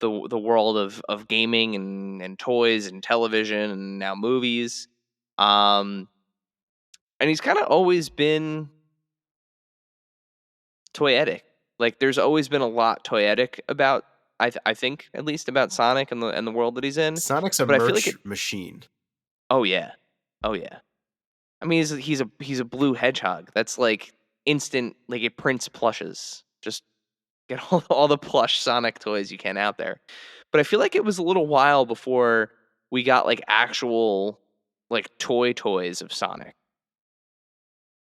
world of gaming and toys and television and now movies. And he's kind of always been toyetic. Like there's always been a lot toyetic about I think at least about Sonic and the world that he's in. Sonic's a but I feel merch like machine. Oh yeah. I mean he's a blue hedgehog. That's like instant, like it prints plushes. Just get all the plush Sonic toys you can out there. But I feel like it was a little while before we got like actual like toys of Sonic.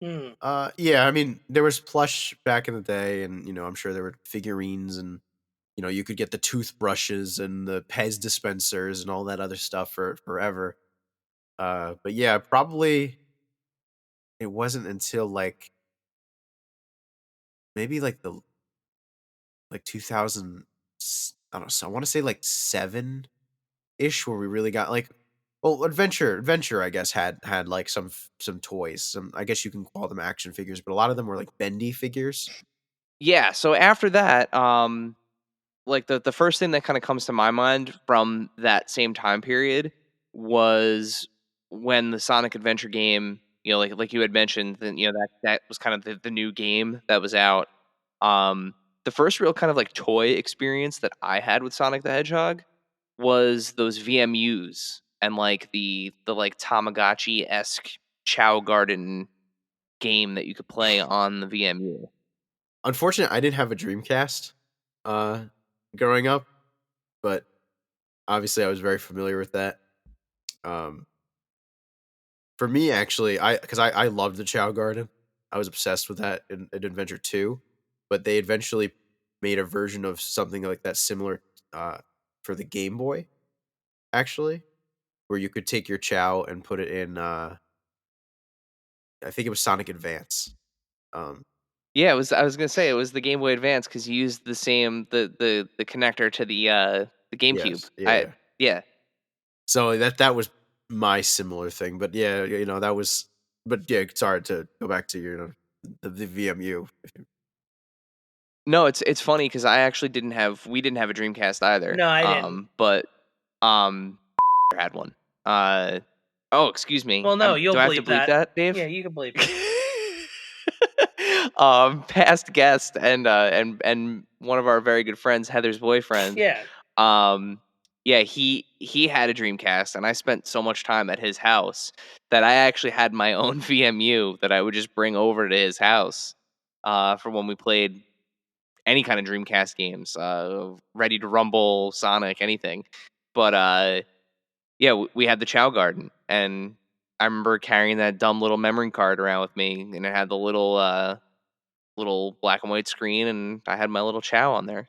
Yeah, I mean, there was plush back in the day, and I'm sure there were figurines, and you could get the toothbrushes and the Pez dispensers and all that other stuff for forever. But yeah, probably it wasn't until like maybe like the 2000, I don't know, so I want to say like 7 ish where we really got like, well, adventure I guess had like some toys, some, I guess you can call them action figures, but a lot of them were like bendy figures. Yeah, so after that, like the first thing that kind of comes to my mind from that same time period was when the Sonic Adventure game, like you had mentioned, then that was kind of the new game that was out. The first real kind of like toy experience that I had with Sonic the Hedgehog was those VMUs and like the like Tamagotchi-esque Chow Garden game that you could play on the VMU. Unfortunately, I didn't have a Dreamcast growing up, but obviously I was very familiar with that. For me, actually, because I loved the Chow Garden. I was obsessed with that in Adventure 2, but they eventually made a version of something like that similar for the Game Boy, actually, where you could take your Chow and put it in, I think it was Sonic Advance. Yeah, it was. I was gonna say it was the Game Boy Advance because you used the same the connector to the GameCube. Yes, yeah. Yeah. So that was my similar thing, but yeah, that was. But yeah, sorry to go back to the VMU. No, it's funny because we didn't have a Dreamcast either. No, I didn't. But had one. Oh, excuse me. Well, no, you'll do I have to bleep bleep that. that, Dave? Yeah, you can bleep it. Past guest and one of our very good friends, Heather's boyfriend. Yeah. Yeah, he had a Dreamcast, and I spent so much time at his house that I actually had my own VMU that I would just bring over to his house for when we played any kind of Dreamcast games, Ready to Rumble, Sonic, anything. But yeah, we had the Chow Garden, and I remember carrying that dumb little memory card around with me, and it had the little black and white screen, and I had my little Chow on there.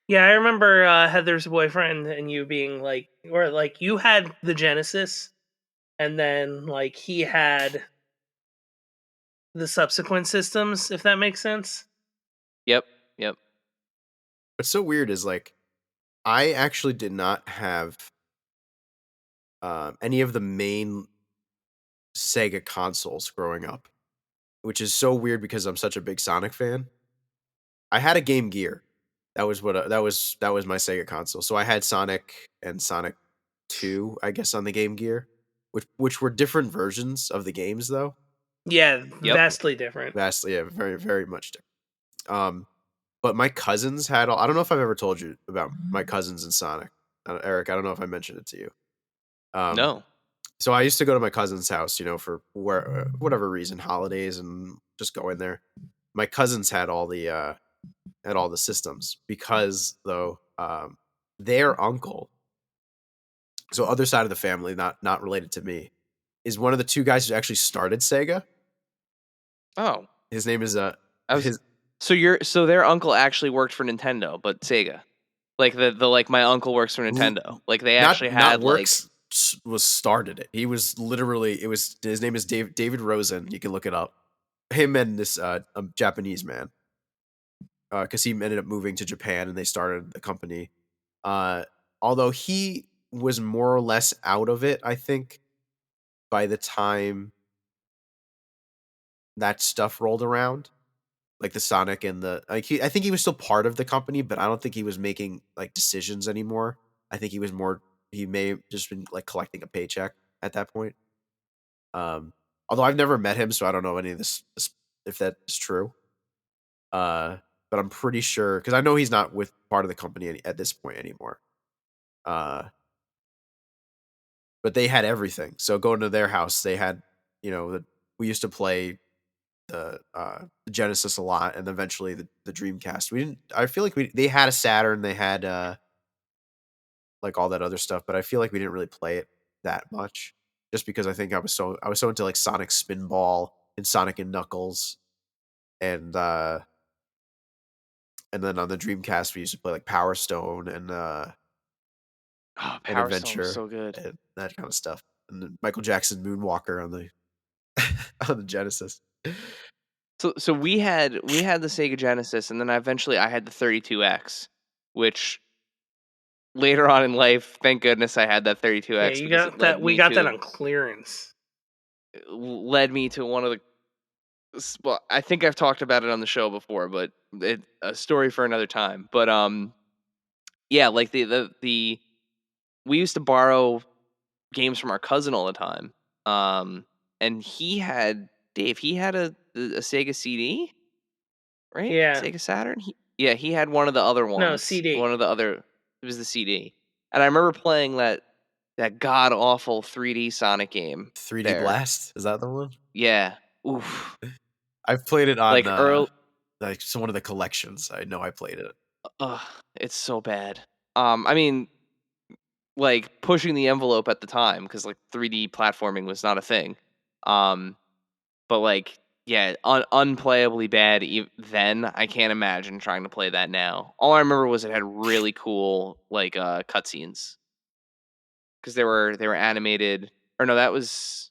Yeah, I remember Heather's boyfriend and you being like, or like you had the Genesis, and then like he had the subsequent systems, if that makes sense. Yep. What's so weird is like I actually did not have any of the main Sega consoles growing up, which is so weird because I'm such a big Sonic fan. I had a Game Gear. That was that was my Sega console. So I had Sonic and Sonic 2, I guess, on the Game Gear, which were different versions of the games though. Yeah, Yep. vastly different. Vastly, yeah, very very much different. But my cousins had all. I don't know if I've ever told you about my cousins in Sonic. Eric, I don't know if I mentioned it to you. No. So I used to go to my cousin's house, for whatever reason, holidays, and just go in there. My cousins had all the systems because though their uncle, so other side of the family, not related to me, is one of the two guys who actually started Sega. Oh. His name is So their uncle actually worked for Nintendo, but Sega. Like the like my uncle works for Nintendo. Like they actually had was started it. He was literally his name is David Rosen. You can look it up. Him and this Japanese man, because he ended up moving to Japan and they started the company. Although he was more or less out of it, I think, by the time that stuff rolled around, like the Sonic and I think he was still part of the company, but I don't think he was making like decisions anymore. I think he may have just been like collecting a paycheck at that point. Although I've never met him, so I don't know any of this if that is true. But I'm pretty sure because I know he's not with part of the company at this point anymore. But they had everything. So going to their house, they had, we used to play the Genesis a lot, and eventually the Dreamcast. I feel like they had a Saturn, they had like all that other stuff, but I feel like we didn't really play it that much, just because I think I was so into like Sonic Spinball and Sonic and Knuckles, and then on the Dreamcast we used to play like Power Stone and Power Stone was Adventure so good. and that kind of stuff, and then Michael Jackson Moonwalker on the on the Genesis. So we had the Sega Genesis, and then eventually I had the 32X, which later on in life, thank goodness I had that 32X. Yeah, you got that. We got that on clearance. It led me to one of the. Well, I think I've talked about it on the show before, but a story for another time. But yeah, like the we used to borrow games from our cousin all the time. And he had a Sega CD, right? Yeah. Sega Saturn. He had one of the other ones. No, CD. One of the other. It was the CD, and I remember playing that god awful 3D Sonic game. 3D Blast, is that the one? Yeah. Oof. I've played it on like early. Like one of the collections. I know I played it. It's so bad. I mean, like pushing the envelope at the time because like 3D platforming was not a thing. But like, yeah, unplayably bad then. I can't imagine trying to play that now. All I remember was it had really cool like cutscenes because they were animated. Or no, that was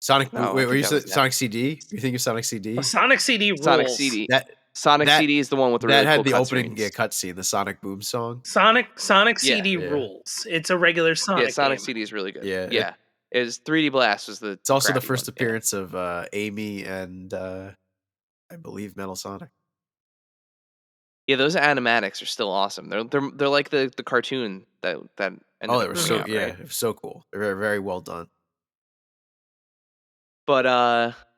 Sonic. No, wait, were you Sonic CD? You think of Sonic CD? Well, Sonic CD rules. Sonic CD. Sonic CD is the one with the really that had cool the opening cutscenes. cutscene, the Sonic Boom song. Sonic CD rules. It's a regular Sonic. Yeah, Sonic game. CD is really good. Yeah. It was 3D Blast was the. It's also the first one. appearance of Amy and I believe Metal Sonic. Yeah, those animatics are still awesome. They're like the cartoon that. They were so out, yeah, right? it was so cool. They're very, very well done. But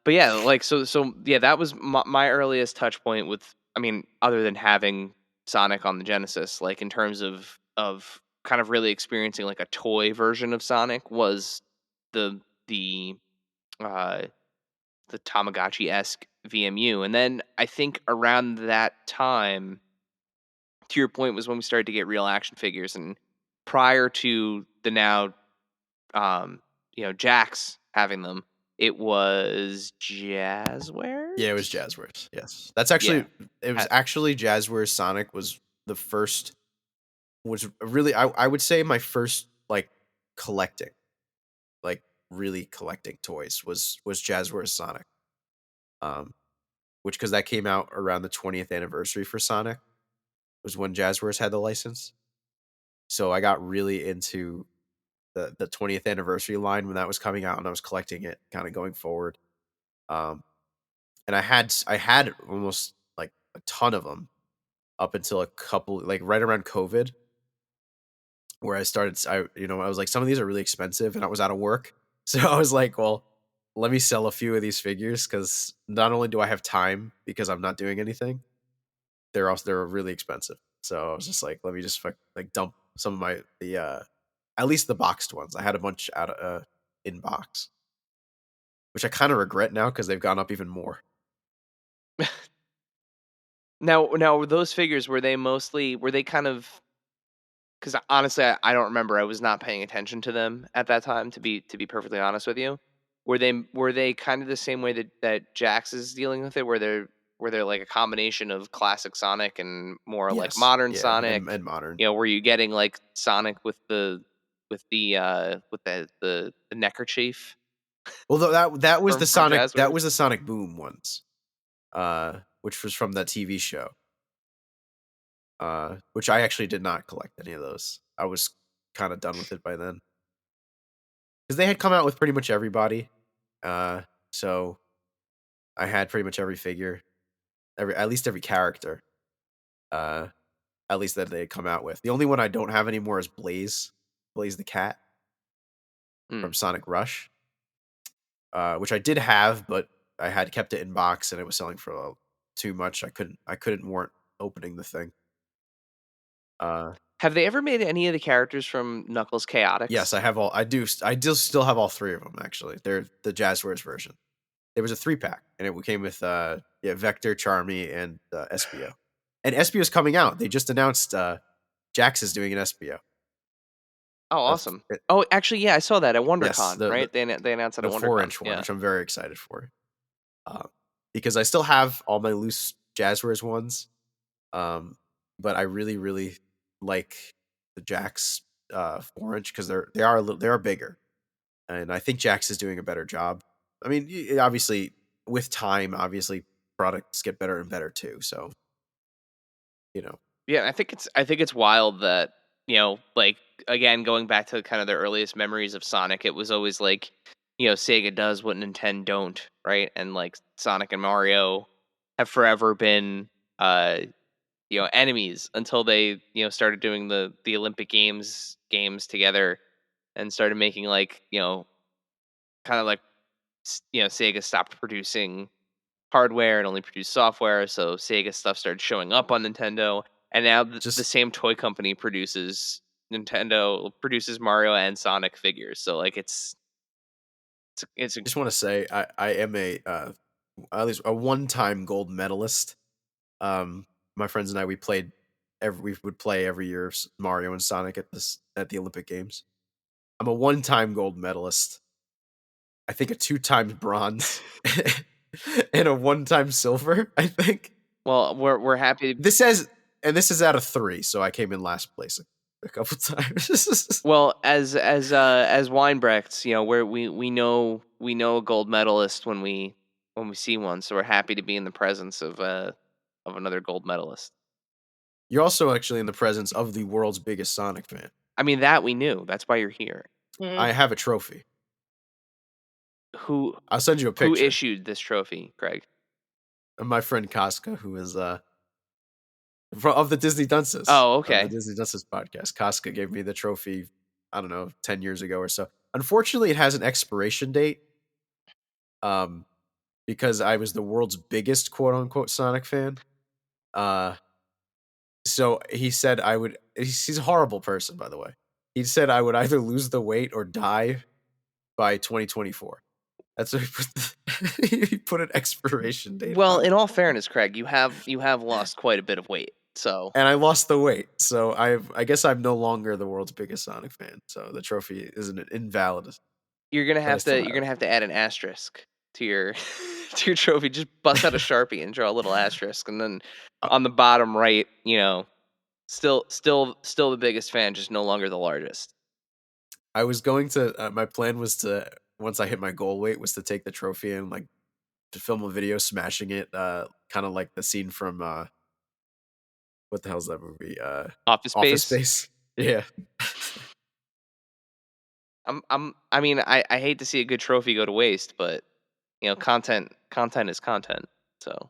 yeah, like so yeah, that was my earliest touch point with. I mean, other than having Sonic on the Genesis, like in terms of kind of really experiencing like a toy version of Sonic was the Tamagotchi-esque VMU. And then I think around that time, to your point, was when we started to get real action figures. And prior to the now, Jax having them, it was Jazzwares? Yeah, it was Jazzwares. Yes. That's actually it was actually Jazzwares Sonic was the first was really I would say my first like collecting. Like really collecting toys was Jazzwares Sonic. Which because that came out around the 20th anniversary for Sonic was when Jazzwares had the license. So I got really into the 20th anniversary line when that was coming out, and I was collecting it kind of going forward. And I had almost like a ton of them up until a couple like right around COVID, where I was like, some of these are really expensive, and I was out of work, so I was like, well, let me sell a few of these figures because not only do I have time because I'm not doing anything, they're really expensive. So I was just like, let me just like dump some of at least the boxed ones. I had a bunch out of in box, which I kind of regret now because they've gone up even more. Now those figures were they kind of, because honestly I don't remember. I was not paying attention to them at that time, to be perfectly honest with you. Were they kind of the same way that Jax is dealing with it, where they're like a combination of classic Sonic and more like Yes. modern Yeah, Sonic? and modern. You know, were you getting like Sonic with the neckerchief Well, that was from the Sonic Jazzwares? Boom ones, which was from that TV show. Which I actually did not collect any of those. I was kind of done with it by then because they had come out with pretty much everybody. So I had pretty much every figure, at least every character. At least that they had come out with. The only one I don't have anymore is Blaze the cat from Sonic Rush, which I did have, but I had kept it in box and it was selling for too much. I couldn't warrant opening the thing. Have they ever made any of the characters from Knuckles Chaotix? Yes, I have all. I do still have all three of them. Actually, they're the Jazzwares version. There was a 3-pack, and it came with Vector, Charmy, and Espio. And Espio's coming out. They just announced Jax is doing an Espio. Oh, awesome! Oh, actually, yeah, I saw that at WonderCon. Yes, Right? They announced it the at WonderCon. 4-inch one, which I'm very excited for, because I still have all my loose Jazzwares ones, but I really, really like the Jax 4-inch because they are bigger, and I think Jax is doing a better job. I mean, obviously, with time, obviously products get better and better too. So, Yeah, I think it's wild that, like, again, going back to kind of their earliest memories of Sonic, it was always like, Sega does what Nintendo don't, right? And like Sonic and Mario have forever been enemies until they, started doing the Olympic games together and started making like, kind of like Sega stopped producing hardware and only produced software, so Sega stuff started showing up on Nintendo, and now the same toy company produces Mario and Sonic figures. So like it's just want to say I am at least a one-time gold medalist. My friends and I we would play every year Mario and Sonic at the Olympic Games. I'm a one-time gold medalist. I think a 2-time bronze and a 1-time silver, I think. Well, we're happy. This is out of 3, so I came in last place a couple times. Well, as Weinbrechts, we know a gold medalist when we see one, so we're happy to be in the presence of another gold medalist. You're also actually in the presence of the world's biggest Sonic fan. I mean, that we knew. That's why you're here. I have a trophy. I'll send you a picture. Who issued this trophy, Craig? My friend Casca, who is of the Disney Dunces. Oh, okay. The Disney Dunces podcast. Casca gave me the trophy, I don't know, 10 years ago or so. Unfortunately, it has an expiration date. Because I was the world's biggest quote unquote Sonic fan. So he said I would. He's a horrible person, by the way. He said I would either lose the weight or die by 2024. That's what he put an expiration date. Well, in all fairness, Craig, you have lost quite a bit of weight. So, and I lost the weight, so I guess I'm no longer the world's biggest Sonic fan. So the trophy isn't invalid. You're gonna have to add an asterisk to your trophy. Just bust out a Sharpie and draw a little asterisk, and then on the bottom right, still the biggest fan, just no longer the largest. I was going to. My plan was to, once I hit my goal weight, was to take the trophy and like to film a video smashing it, kind of like the scene from what the hell's that movie? Office Space. Yeah. I mean, I hate to see a good trophy go to waste, but content is content. So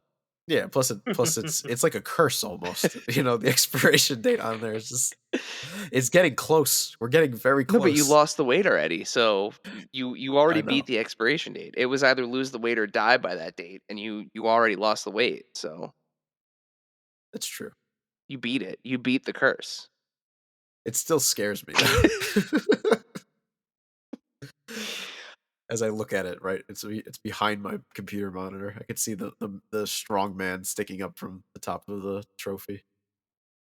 yeah. Plus it's like a curse almost. The expiration date on there is just, it's getting close. We're getting very close. No, but you lost the weight already, so you already beat the expiration date. It was either lose the weight or die by that date, and you already lost the weight. So that's true. You beat it. You beat the curse. It still scares me. As I look at it, right, it's behind my computer monitor. I can see the strong man sticking up from the top of the trophy.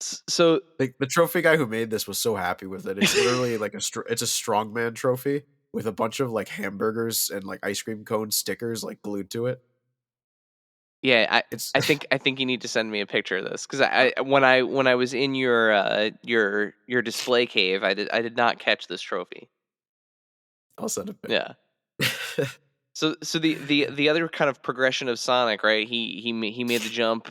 So the trophy guy who made this was so happy with it. It's literally like it's a strongman trophy with a bunch of like hamburgers and like ice cream cone stickers like glued to it. Yeah, It's I think you need to send me a picture of this because I when I was in your display cave, I did not catch this trophy. I'll send a pic. Yeah. So the other kind of progression of Sonic, right? He made the jump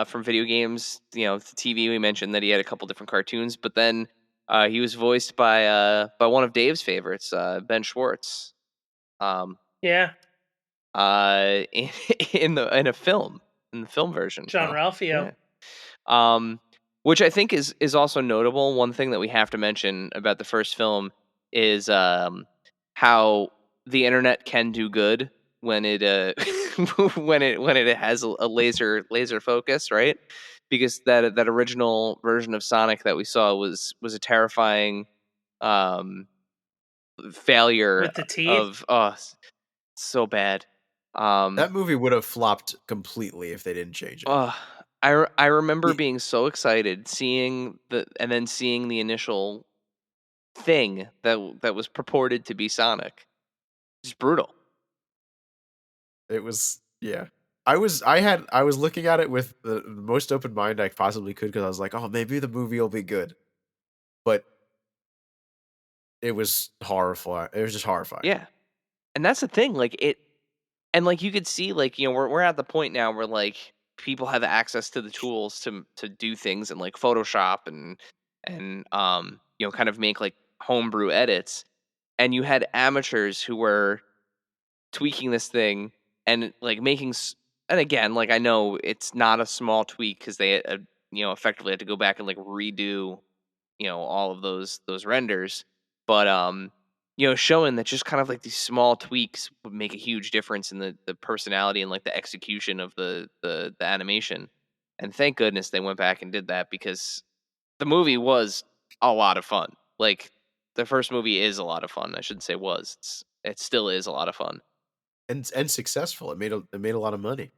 from video games, to TV. We mentioned that he had a couple different cartoons, but then he was voiced by one of Dave's favorites, Ben Schwartz. Yeah, In in a film, in the film version. John Oh, Ralphio. Yeah. Um, which I think is also notable. One thing that we have to mention about the first film is how the internet can do good when it when it has a laser focus, right? Because that original version of Sonic that we saw was a terrifying um failure With the teeth. of so bad. that movie would have flopped completely if they didn't change it. I remember The- being so excited seeing seeing the initial thing that was purported to be Sonic. Just brutal. It was, yeah. I was looking at it with the most open mind I possibly could because I was like, oh, maybe the movie will be good, but it was horrifying. It was just horrifying. Yeah. And that's the thing, like and like you could see, like, we're at the point now where like people have access to the tools to do things in like Photoshop and kind of make like homebrew edits. And you had amateurs who were tweaking this thing and like and again, like, I know it's not a small tweak because they effectively had to go back and like redo all of those renders, but showing that just kind of like these small tweaks would make a huge difference in the personality and like the execution of the animation. And thank goodness they went back and did that, because the movie was a lot of fun. Like, the first movie is a lot of fun. I shouldn't say was. It still is a lot of fun. And successful. It made a lot of money.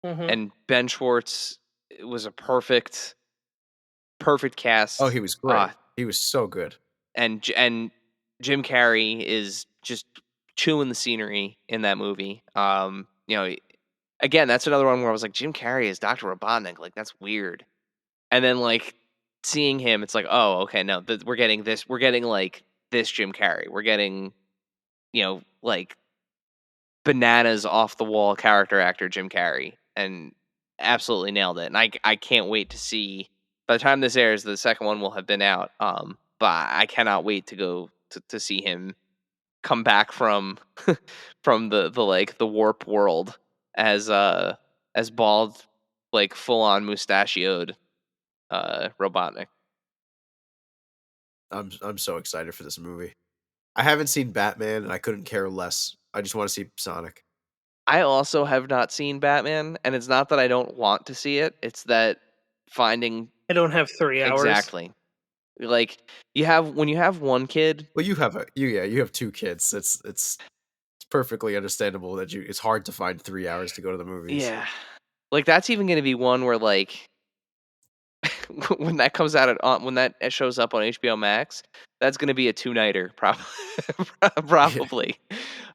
Hmm. And Ben Schwartz was a perfect Oh, cast. he was great. He was so good. And Jim Carrey is just chewing the scenery in that movie. Again, that's another one where I was like, Jim Carrey is Dr. Robotnik. Like, that's weird. And then like seeing him, it's like, oh, okay, no, we're getting this. We're getting like this Jim Carrey. We're getting like bananas off the wall character actor Jim Carrey, and absolutely nailed it. And I can't wait to see. By the time this airs, the second one will have been out. But I cannot wait to go to see him come back from from the like the warp world as bald, like full on mustachioed Robotnik. I'm so excited for this movie. I haven't seen Batman, and I couldn't care less. I just want to see Sonic. I also have not seen Batman, and it's not that I don't want to see it. It's that finding I don't have 3 hours. exactly, like, when you have one kid. Well, you have two kids. It's perfectly understandable that it's hard to find 3 hours to go to the movies. Yeah. Like, that's even gonna be one where, like, when that comes out when that shows up on HBO Max, that's gonna be a two-nighter, Yeah. probably.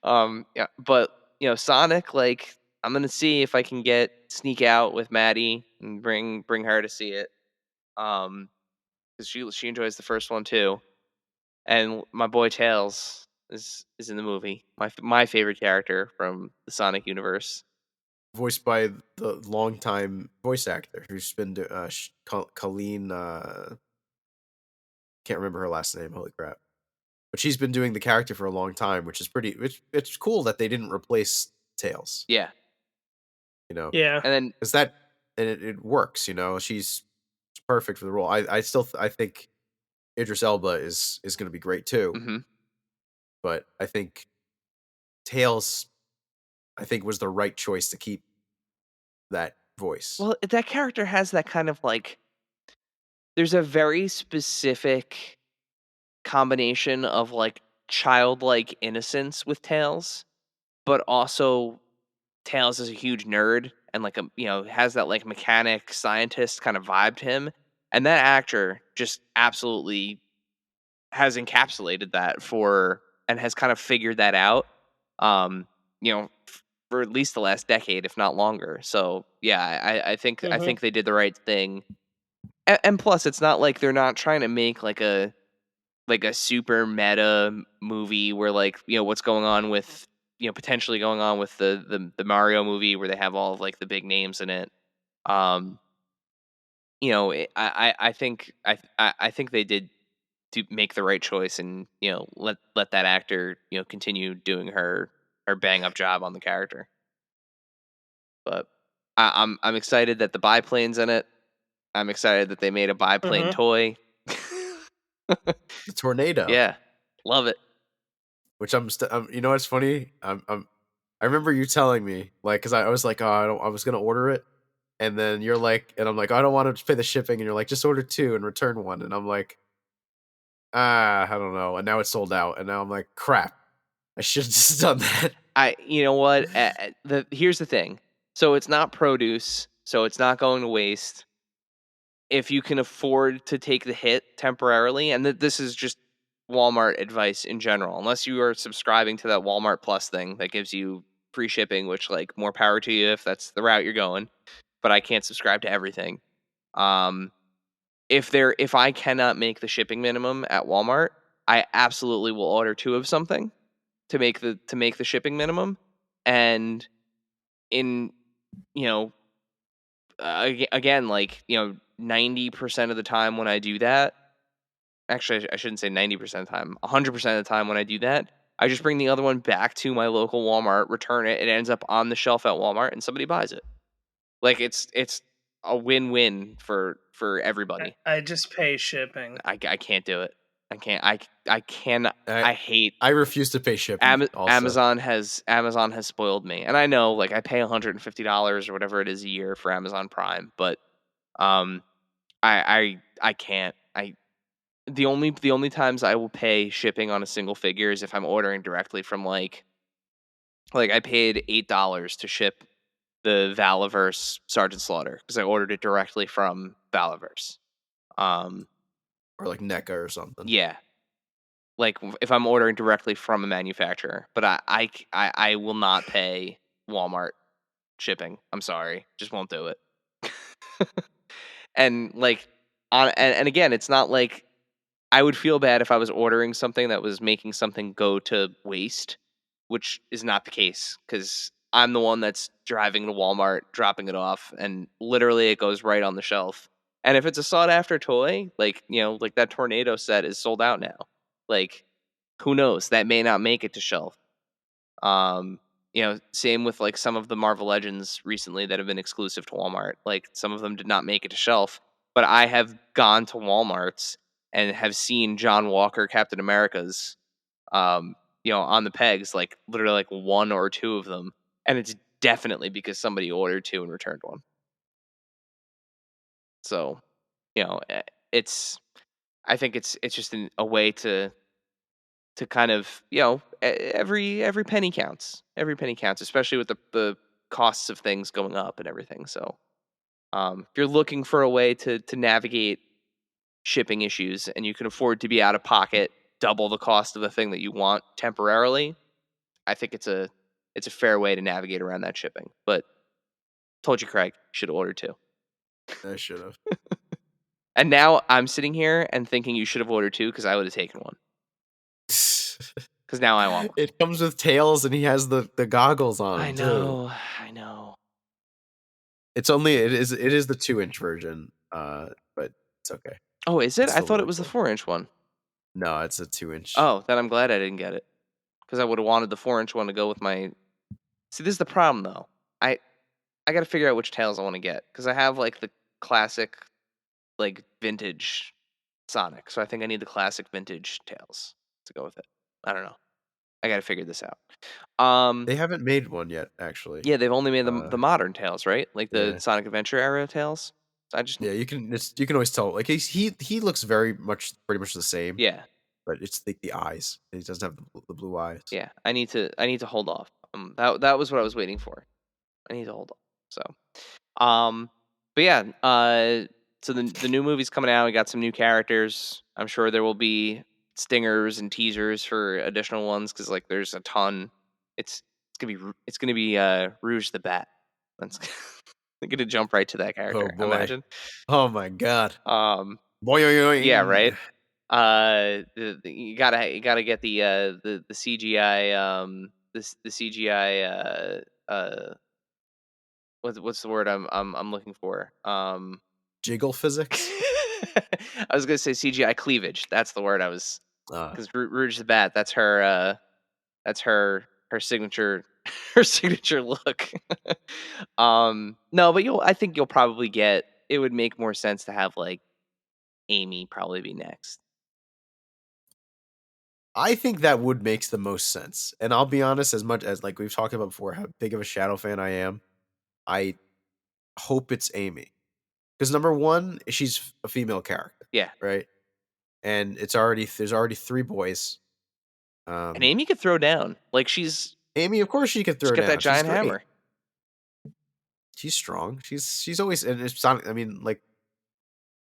Yeah, but, Sonic, like, I'm gonna see if I can sneak out with Maddie and bring her to see it, because she enjoys the first one too. And my boy Tails is in the movie. My favorite character from the Sonic universe. Voiced by the longtime voice actor who's been Colleen. Can't remember her last name. Holy crap! But she's been doing the character for a long time, which is pretty. It's cool that they didn't replace Tails. Yeah. You know, Yeah. And then because it works. She's perfect for the role. I think Idris Elba is going to be great too. mhm. But I think Tails, was the right choice to keep that voice. Well, that character has that kind of like, there's a very specific combination of like childlike innocence with Tails, but also Tails is a huge nerd and like has that like mechanic scientist kind of vibe to him. And that actor just absolutely has encapsulated that and has kind of figured that out. Um, you know, for at least the last decade, if not longer. So yeah, I think they did the right thing. And plus, it's not like they're not trying to make like a super meta movie where like what's going on with potentially going on with the Mario movie where they have all of like the big names in it. I think I think they did to make the right choice and let that actor continue doing her bang up job on the character. But I'm excited that the biplane's in it. I'm excited that they made a biplane toy. The tornado. Yeah, love it. Which you know what's funny? I remember you telling me like because I was like, oh, I was gonna order it, and then you're like, and I'm like, I don't want to pay the shipping, and you're like, just order 2 and return 1, and I'm like, I don't know, and now it's sold out, and now I'm like, crap, I should have just done that. You know what? Here's the thing. So it's not produce, so it's not going to waste. If you can afford to take the hit temporarily, and this is just Walmart advice in general, unless you are subscribing to that Walmart Plus thing that gives you free shipping, which like more power to you if that's the route you're going. But I can't subscribe to everything. If I cannot make the shipping minimum at Walmart, I absolutely will order 2 of something to make the shipping minimum. And in again, like 90% of the time when I do that, actually I shouldn't say 90% of the time, 100% of the time when I do that, I just bring the other one back to my local Walmart, return it, it ends up on the shelf at Walmart, and somebody buys it. Like it's a win-win for everybody. I just pay shipping. I can't do it. I can't. I cannot. I hate. I refuse to pay shipping. Amazon has spoiled me, and I know like I pay $150 or whatever it is a year for Amazon Prime, but I can't. The only times I will pay shipping on a single figure is if I'm ordering directly from like I paid $8 to ship the Valaverse Sergeant Slaughter because I ordered it directly from Valaverse. Or like NECA or something. Yeah. Like if I'm ordering directly from a manufacturer, but I will not pay Walmart shipping. I'm sorry, just won't do it. And like and again, it's not like I would feel bad if I was ordering something that was making something go to waste, which is not the case because I'm the one that's driving to Walmart, dropping it off, and literally it goes right on the shelf. And if it's a sought after toy, like like that tornado set is sold out now. Like, who knows? That may not make it to shelf. Same with like some of the Marvel Legends recently that have been exclusive to Walmart. Like some of them did not make it to shelf, but I have gone to Walmart's and have seen John Walker Captain America's on the pegs, like literally like 1 or 2 of them, and it's definitely because somebody ordered 2 and returned 1. So, it's I think it's just a way to kind of every penny counts. Every penny counts, especially with the costs of things going up and everything. So, if you're looking for a way to navigate shipping issues and you can afford to be out of pocket double the cost of the thing that you want temporarily, I think it's a fair way to navigate around that shipping. But told you, Craig, should have ordered 2. I should have. And now I'm sitting here and thinking you should have ordered 2 because I would have taken 1. Because now I want one. It comes with tails and he has the goggles on. I know. It is the 2-inch version, but it's okay. Oh, is it? It's I thought really it was cool. the 4-inch one. No, it's a 2-inch. Oh, then I'm glad I didn't get it. Because I would have wanted the 4-inch one to go with my... See, this is the problem, though. I got to figure out which tails I want to get. Because I have, like, the classic, like, vintage Sonic. So I think I need the classic vintage tails to go with it. I don't know. I got to figure this out. They haven't made one yet, actually. Yeah, they've only made the modern tails, right? Like the Yeah. Sonic Adventure era tails. So you can always tell. Like he looks pretty much the same. Yeah, but it's the eyes. He doesn't have the blue eyes. Yeah, I need to hold off. That was what I was waiting for. I need to hold off. So, but yeah, so the new movie's coming out. We got some new characters. I'm sure there will be stingers and teasers for additional ones because like there's a ton. It's It's gonna be Rouge the Bat. That's I'm gonna jump right to that Oh character. boy. Imagine. Oh my god. Yeah, Boing. right. You gotta get the CGI the CGI what's the word I'm looking for Jiggle physics. I was gonna say CGI cleavage. That's the word I was Uh, because Rouge the Bat. That's her signature her signature look. No, but I think you'll probably get. It would make more sense to have like Amy probably be next. I think that would makes the most sense. And I'll be honest, as much as like we've talked about before, how big of a Shadow fan I am, I hope it's Amy. Because number one, she's a female character, Yeah, right? And there's already 3 boys. and Um, Amy could throw down. Like she's Amy, of course, she could she's throw got that down. She's giant great. hammer. She's strong. She's always and it's Sonic. I mean, like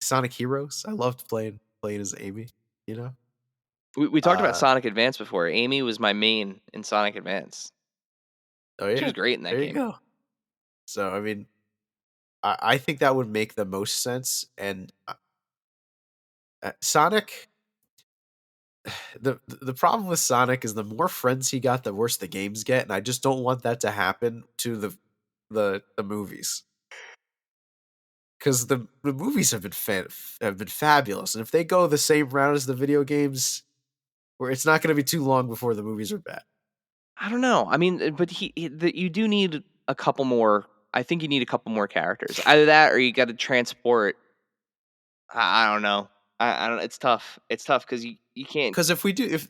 Sonic Heroes. I loved playing as Amy. You know. We talked about Uh Sonic Advance before. Amy was my main in Sonic Advance. oh She yeah, was great in that there you game. go. So I mean, I think that would make the most sense. And Sonic, the problem with Sonic is the more friends he got, the worse the games get, and I just don't want that to happen to the movies. Because the movies have been fabulous, and if they go the same route as the video games, where it's not going to be too long before the movies are bad. I don't know. I mean, but you do need a couple more. I think you need a couple more characters. Either that, or you got to transport. I don't know. I don't. It's tough. It's tough because you can't. Because if they do if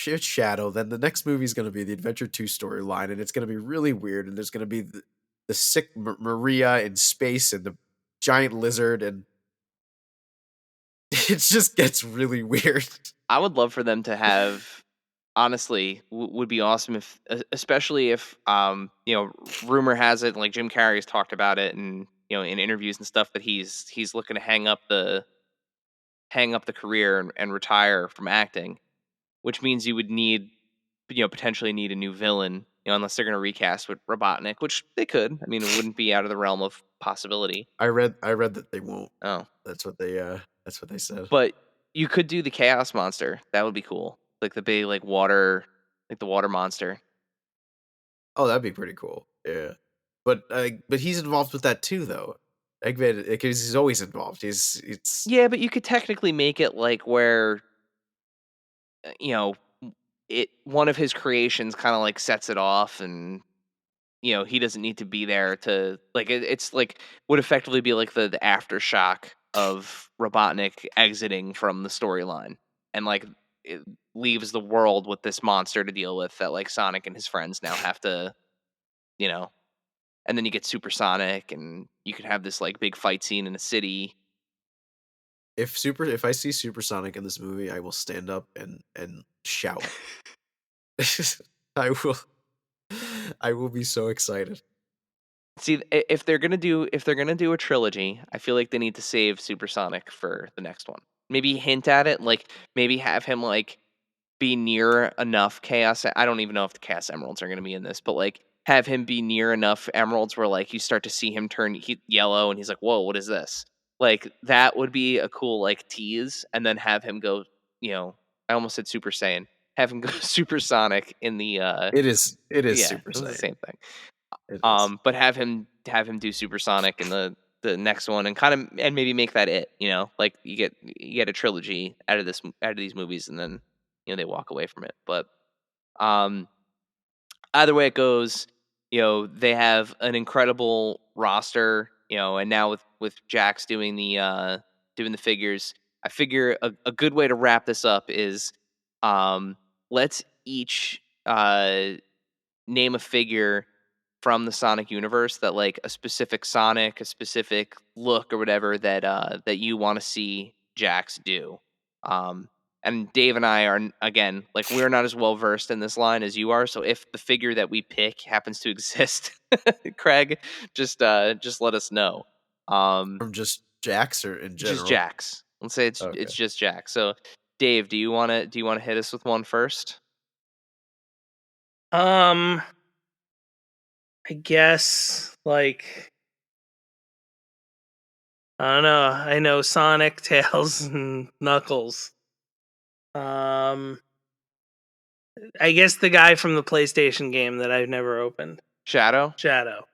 it's Shadow, then the next movie is going to be the Adventure 2 storyline, and it's going to be really weird, and there's going to be the sick Maria in space and the giant lizard, and it just gets really weird. I would love for them to have. Honestly, would be awesome if, especially if, rumor has it, like Jim Carrey's talked about it, and in interviews and stuff that he's looking to hang up the career and retire from acting, which means you would need, potentially need a new villain, unless they're going to recast with Robotnik, which they could. I mean, it wouldn't be out of the realm of possibility. I read that they won't. Oh, That's what they said. but you could do the Chaos Monster. That would be cool, like the big like the water monster. Oh, that'd be pretty cool. Yeah, but he's involved with that too, though. Eggman, because he's always involved. It's Yeah, but you could technically make it like where you know it one of his creations kind of like sets it off, and he doesn't need to be there to like it's like would effectively be like the aftershock of Robotnik exiting from the storyline, and like it leaves the world with this monster to deal with that like Sonic and his friends now have to you know and then you get Supersonic, and you could have this like big fight scene in a city. if I see Supersonic in this movie, I will stand up and shout. I will I will be so excited. See, if they're gonna do a trilogy, I feel like they need to save Supersonic for the next one. Maybe hint at it, like maybe have him like be near enough Chaos. I don't even know if the Chaos Emeralds are gonna be in this, but like have him be near enough Emeralds where like you start to see him turn yellow, and he's like, "Whoa, what is this?" Like that would be a cool like tease, and then have him go. I almost said Super Saiyan. Have him go Supersonic in the. It is Yeah, Super it was the Saiyan. same thing. It is. But have him do Supersonic in the next one, and kind of and maybe make that it. Like you get a trilogy out of these movies, and then they walk away from it. But um, either way it goes, they have an incredible roster. And now with Jax doing the figures, I figure a good way to wrap this up is let's each name a figure from the Sonic universe that like a specific Sonic, a specific look or whatever that you want to see Jax do. Um and Dave and I are again like we're not as well versed in this line as you are, so if the figure that we pick happens to exist, Craig, just let us know. Um From just Jax or in just general? Jax. Let's say Okay. it's just Jax. So Dave, do you want to hit us with one first? I guess like I don't know. I know Sonic, Tails, and Knuckles. I guess the guy from the PlayStation game that I've never opened. Shadow. Shadow.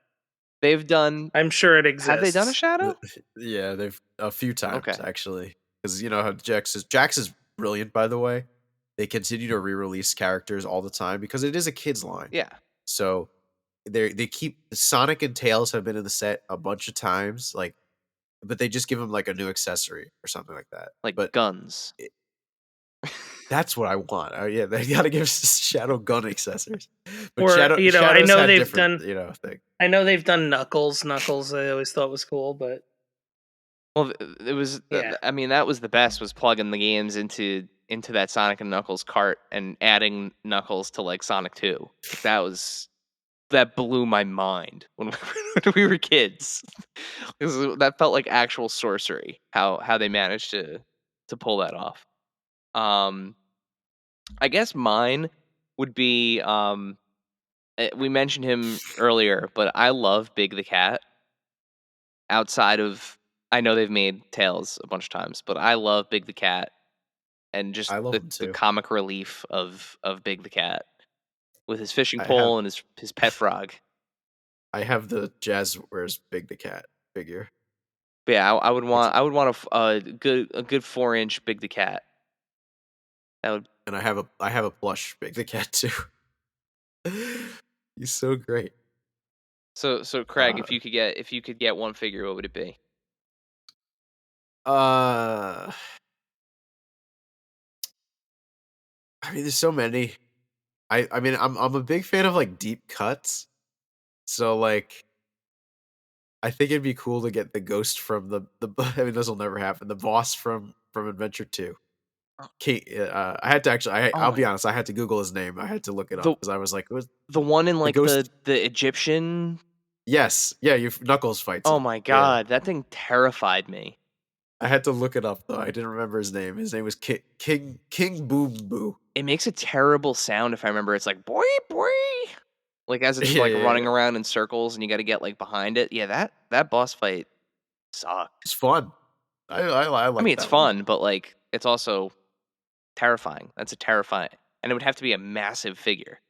They've done. I'm sure it Have they done a exists. Shadow? Yeah, they've a few times Okay. actually, because you know how Jax is brilliant. By the way, they continue to re-release characters all the time because it is a kids line. Yeah. So they keep Sonic and Tails have been in the set a bunch of times, like, but they just give them like a new accessory or something like that. Like But guns. that's what I want. Yeah, they got to give Shadow gun accessories. But Or I Shadows know had they've different, done. thing. I know they've done Knuckles. Knuckles, I always thought was cool, but Well, it was. yeah. I mean, that was the best. Was plugging the games into that Sonic and Knuckles cart and adding Knuckles to like Sonic 2. Like, that blew my mind when when we were kids. That felt like actual sorcery. How they managed to pull that off. Um, I guess mine would be we mentioned him earlier, but I love Big the Cat. Outside of, I know they've made Tails a bunch of times, but I love Big the Cat and just I love the them the too. comic relief of Big the Cat with his fishing I have pole and his pet frog. I have the Jazz wears Big the Cat figure. But yeah, It's I would want a good 4-inch Big the Cat. That would. and I have a plush Big the Cat too. He's so great. So Craig, Uh, if you could get one figure, what would it be? uh, I mean, there's so many. I mean, I'm a big fan of like deep cuts. So like, I think it'd be cool to get the ghost from the. I mean, this will never happen. The boss from Adventure Two. I had to actually. Oh I'll my, be honest. I had to Google his name. I had to look it up the because I was like, "What the one in the like ghost?" the Egyptian. Yes, yeah. Your Knuckles fights Oh him. my Yeah, god, that thing terrified me. I had to look it up though. I didn't remember his name. His name was King Boom Boo. It makes a terrible sound if I remember. It's like boy boy, like as it's Yeah, like yeah, yeah. running around in circles and you got to get like behind it. Yeah, that boss fight It's sucked. fun. I I mean, like it's that one. fun, but like it's also terrifying. That's a terrifying, and it would have to be a massive figure.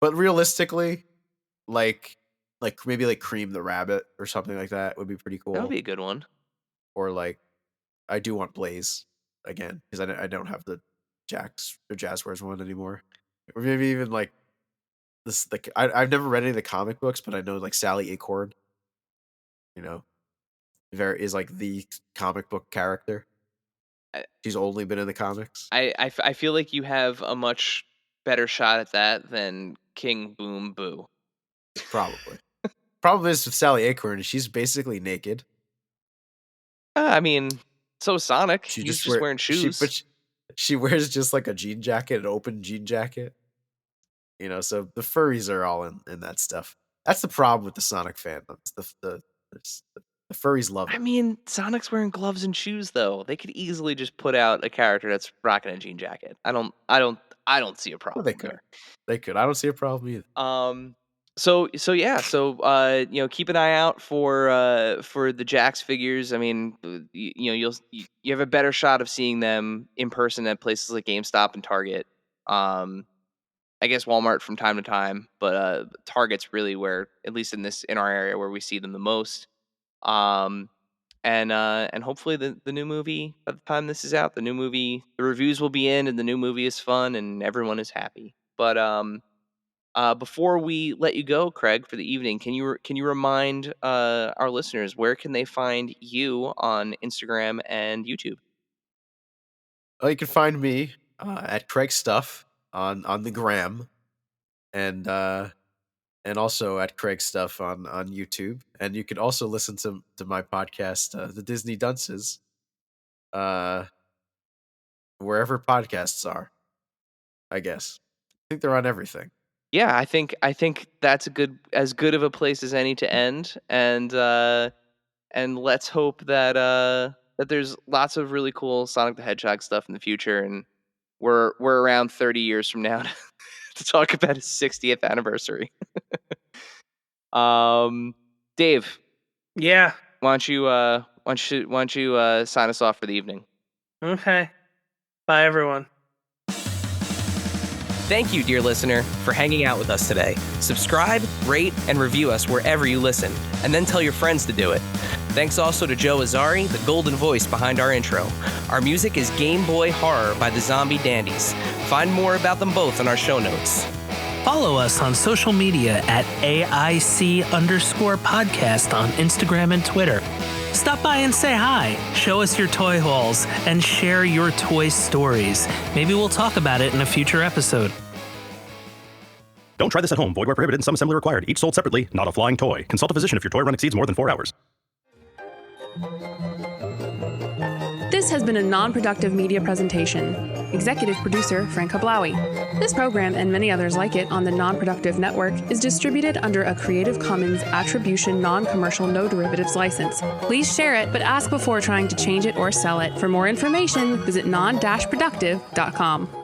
But realistically, like maybe like Cream the Rabbit or something like that would be pretty That would cool. be a good one. Or like I do want Blaze again because I don't have the Jazzwares one anymore. Or maybe even like this like I've never read any of the comic books, but I know like Sally Acorn, you know, very is like the comic book character. I, She's only been in the comics. I feel like you have a much better shot at that than King Boom Boo. Probably. Problem is with Sally Acorn, she's basically naked. I mean, so Sonic, She he's just just wear wearing she shoes. but she wears just like a jean jacket, an open jean jacket. So the furries are all in that stuff. That's the problem with the Sonic fandom. The furries love I it. mean, Sonic's wearing gloves and shoes though. They could easily just put out a character that's rocking a jean jacket. I don't see a Well, they problem could. there. They could. I don't see a problem either. Keep an eye out for the Jax figures. I mean, you have a better shot of seeing them in person at places like GameStop and Target. I guess Walmart from time to time, but Target's really where, at least in our area, where we see them the most. Um, and hopefully the new movie, by the time this is out, the reviews will be in, and the new movie is fun, and everyone is happy. But before we let you go, Craig, for the evening, can you remind our listeners where can they find you on Instagram and YouTube? You can find me at Craigsstuff on the gram, and also at Craigsstuff on YouTube. And you can also listen to my podcast, The Disney Dunces, uh, wherever podcasts are. I guess I think they're on everything. Yeah, I think that's as good of a place as any to end, and let's hope that there's lots of really cool Sonic the Hedgehog stuff in the future, and we're around 30 years from now to talk about his 60th anniversary. Dave. Yeah. Why don't you sign us off for the evening? Okay. Bye, everyone. Thank you, dear listener, for hanging out with us today. Subscribe, rate, and review us wherever you listen, and then tell your friends to do it. Thanks also to Joe Azari, the golden voice behind our intro. Our music is Game Boy Horror by the Zombie Dandies. Find more about them both in our show notes. Follow us on social media at AIC_podcast on Instagram and Twitter. Stop by and say hi, show us your toy hauls, and share your toy stories. Maybe we'll talk about it in a future episode. Don't try this at home. Void where prohibited and some assembly required. Each sold separately, not a flying toy. Consult a physician if your toy run exceeds more than 4 hours. This has been a non-productive media presentation. Executive producer Frank Hablawi. This program and many others like it on the Non-Productive Network is distributed under a Creative Commons Attribution Non-Commercial No Derivatives license. Please share it, but ask before trying to change it or sell it. For more information, visit non-productive.com.